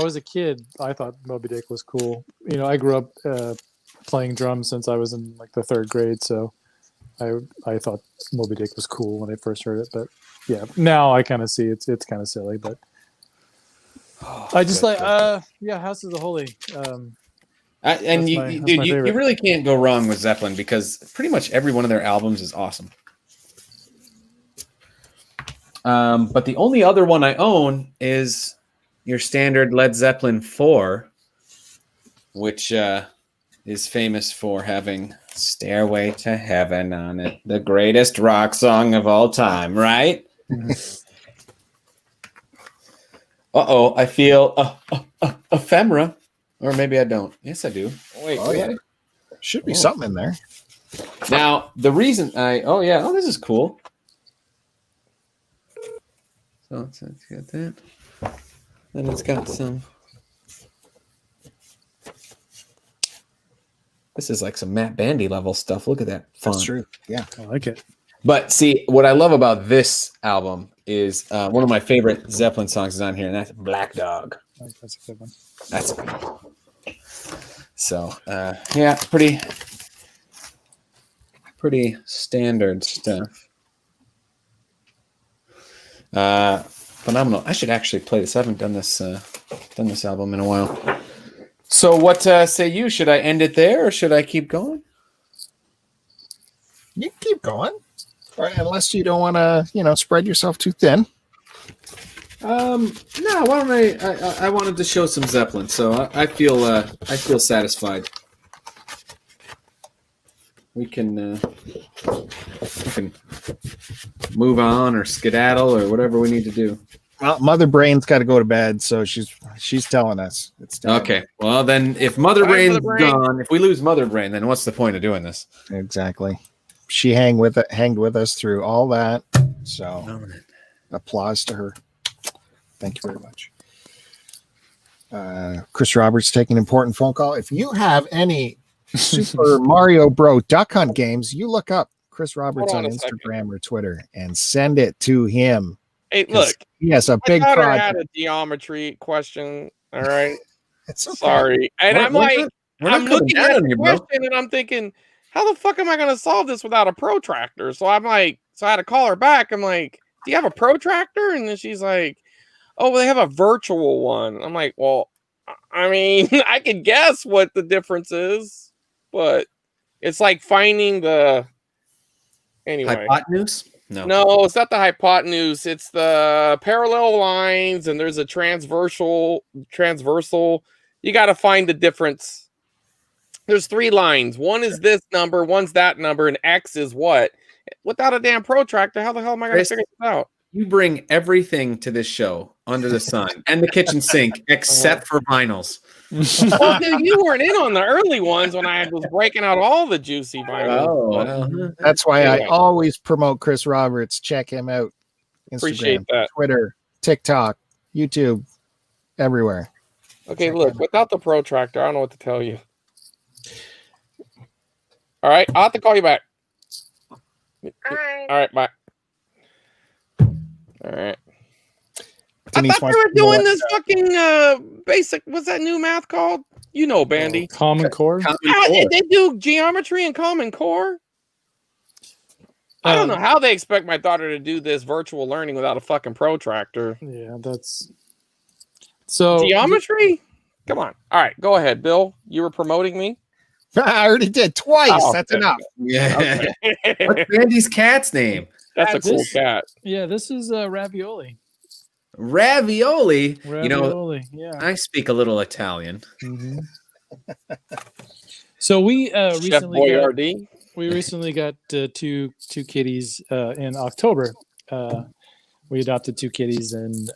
as a kid, I thought Moby Dick was cool. I grew up playing drums since I was in like the 3rd grade, so I thought Moby Dick was cool when I first heard it. But yeah, now I kind of see it's kind of silly, but I just House of the Holy. You really can't go wrong with Zeppelin because pretty much every one of their albums is awesome. But the only other one I own is your standard Led Zeppelin 4, which is famous for having Stairway to Heaven on it, the greatest rock song of all time, right? Uh-oh, I feel ephemera. Or maybe I don't. Yes, I do. Wait, yeah. Should be something in there. Now, the reason this is cool. So it's got that. Then it's got some. This is like some Matt Bandy level stuff. Look at that font. That's true. Yeah, I like it. But see, what I love about this album is one of my favorite Zeppelin songs is on here, and that's Black Dog. That's a good one. That's a good one. So, pretty standard stuff. Phenomenal. I should actually play this. I haven't done this album in a while. So what say you? Should I end it there or should I keep going? You can keep going. Or unless you don't want to, spread yourself too thin. No, why don't I wanted to show some Zeppelin, so I feel satisfied. We can move on or skedaddle or whatever we need to do. Well, Mother Brain's got to go to bed, so she's telling us it's time. Okay. Well, then if Mother Brain's gone, if we lose Mother Brain, then what's the point of doing this? Exactly. She hanged with us through all that. So applause to her. Thank you very much. Chris Roberts taking an important phone call. If you have any Super Mario Bro Duck Hunt games, you look up Chris Roberts Hold on on a second. Instagram or Twitter and send it to him. Hey, 'cause look, he has a my big daughter project. had a geometry question. All right. It's okay. Sorry. And I'm like, we're not I'm coming looking down at on the you, bro. question and I'm thinking, how the fuck am I going to solve this without a protractor? So I'm like, so I had to call her back. I'm like, do you have a protractor? And then she's like, oh, well, they have a virtual one. I'm like, well, I mean, I can guess what the difference is, but it's like finding the, anyway. Hypotenuse? No, it's not the hypotenuse. It's the parallel lines, and there's a transversal. You got to find the difference. There's 3 lines. One is this number, one's that number, and X is what? Without a damn protractor, how the hell am I going to figure this out? You bring everything to this show under the sun and the kitchen sink, except for vinyls. Well, dude, you weren't in on the early ones when I was breaking out all the juicy vinyls. Oh, well. That's why I Anyway. always promote Chris Roberts. Check him out. Instagram, Appreciate that. Twitter, TikTok, YouTube, everywhere. Okay, look, without the protractor, I don't know what to tell you. All right, I'll have to call you back. All right, bye. All right. Denise I thought wants we were to know doing what- this fucking basic. What's that new math called? You know, Bandy. Common Core. They do geometry and Common Core. I don't know how they expect my daughter to do this virtual learning without a fucking protractor. Yeah, that's so Geometry? Come on. All right, go ahead, Bill. You were promoting me. I already did twice. Oh, That's okay. enough. Yeah. What's Randy's cat's name? That's a cool This- cat. Yeah, this is ravioli. Ravioli. You know, Ravioli. Yeah. I speak a little Italian. Mhm. So we Chef recently got two kitties in October. We adopted 2 kitties, and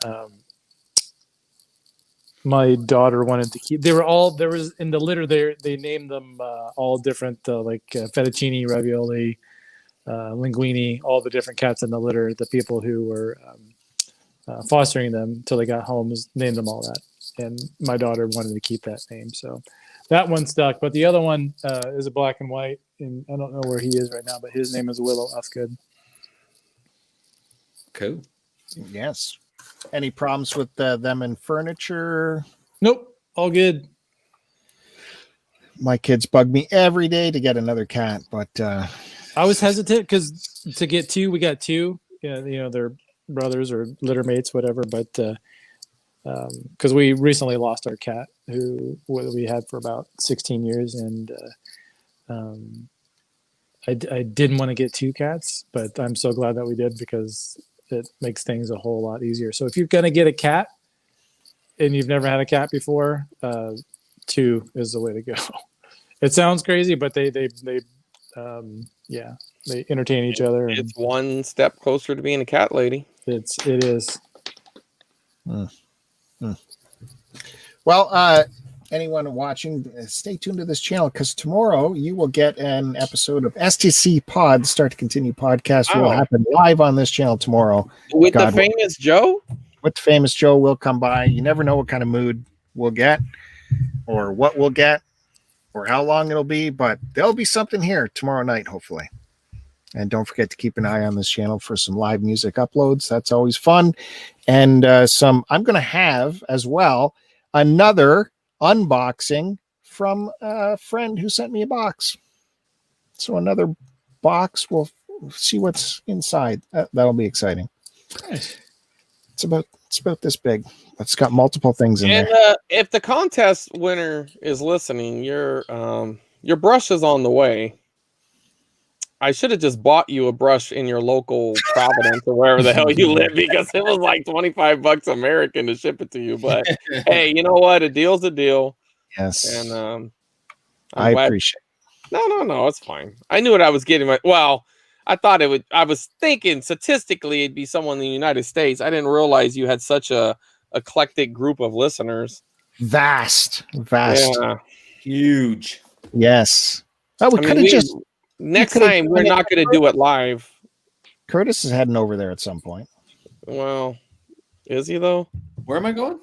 my daughter wanted to keep. They were all there was in the litter. They named them all different, like fettuccine, ravioli, linguine, all the different cats in the litter. The people who were fostering them until they got home named them all that, and my daughter wanted to keep that name, so that one stuck. But the other one is a black and white, and I don't know where he is right now, but his name is Willow Ufgood. Cool. Yes. Any problems with them and furniture? Nope, all good. My kids bug me every day to get another cat, but I was hesitant because to get 2, we got 2. Yeah, you know, they're brothers or litter mates, whatever. But because we recently lost our cat, who we had for about 16 years, and I didn't want to get 2 cats, but I'm so glad that we did because it makes things a whole lot easier. So if you're gonna get a cat and you've never had a cat before, 2 is the way to go. It sounds crazy, but they entertain each other. And It's one step closer to being a cat lady. it is. well, anyone watching, stay tuned to this channel because tomorrow you will get an episode of STC Pod, Start to Continue podcast. Will happen live on this channel tomorrow. With God the famous Joe? With the famous Joe will come by. You never know what kind of mood we'll get or what we'll get or how long it'll be, but there'll be something here tomorrow night, hopefully. And don't forget to keep an eye on this channel for some live music uploads. That's always fun. And I'm going to have as well another unboxing from a friend who sent me a box. So another box. We'll see what's inside. That'll be exciting. Nice. It's about this big. It's got multiple things in And there. if the contest winner is listening, your brush is on the way. I should have just bought you a brush in your local Providence or wherever the hell you live because it was like $25 American to ship it to you. But hey, you know what? A deal's a deal. Yes. And I appreciate it. No, it's fine. I knew what I was getting. I thought it would. I was thinking statistically it'd be someone in the United States. I didn't realize you had such a eclectic group of listeners. Vast. Yeah. Huge. Yes. Oh, we could have just. Next time we're not going to do it live. Curtiss is heading over there at some point. Well, is he though? Where am I going?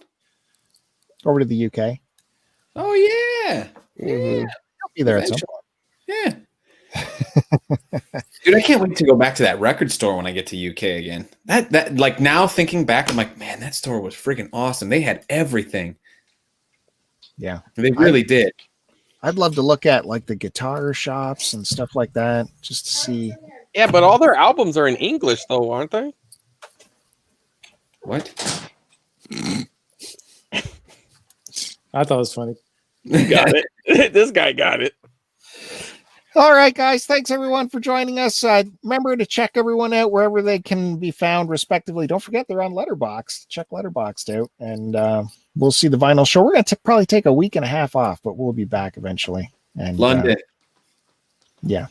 Over to the UK. Oh yeah. Mhm. He'll Be there at some Eventually. Yeah. Dude, I can't wait to go back to that record store when I get to UK again. That like now thinking back, I'm like, man, that store was freaking awesome. They had everything. Yeah. They really did. I'd love to look at like the guitar shops and stuff like that just to see. Yeah, but all their albums are in English, though, aren't they? What? I thought it was funny. Got it. This guy got it. All right, guys. Thanks everyone for joining us. Remember to check everyone out wherever they can be found, respectively. Don't forget they're on Letterboxd. Check Letterboxd out, and we'll see the vinyl show. We're going to probably take a week and a half off, but we'll be back eventually. And London. Yeah.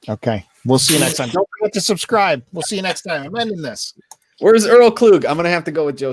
Okay. We'll see you next time. Don't forget to subscribe. We'll see you next time. I'm ending this. Where's Earl Klug? I'm gonna have to go with Joe.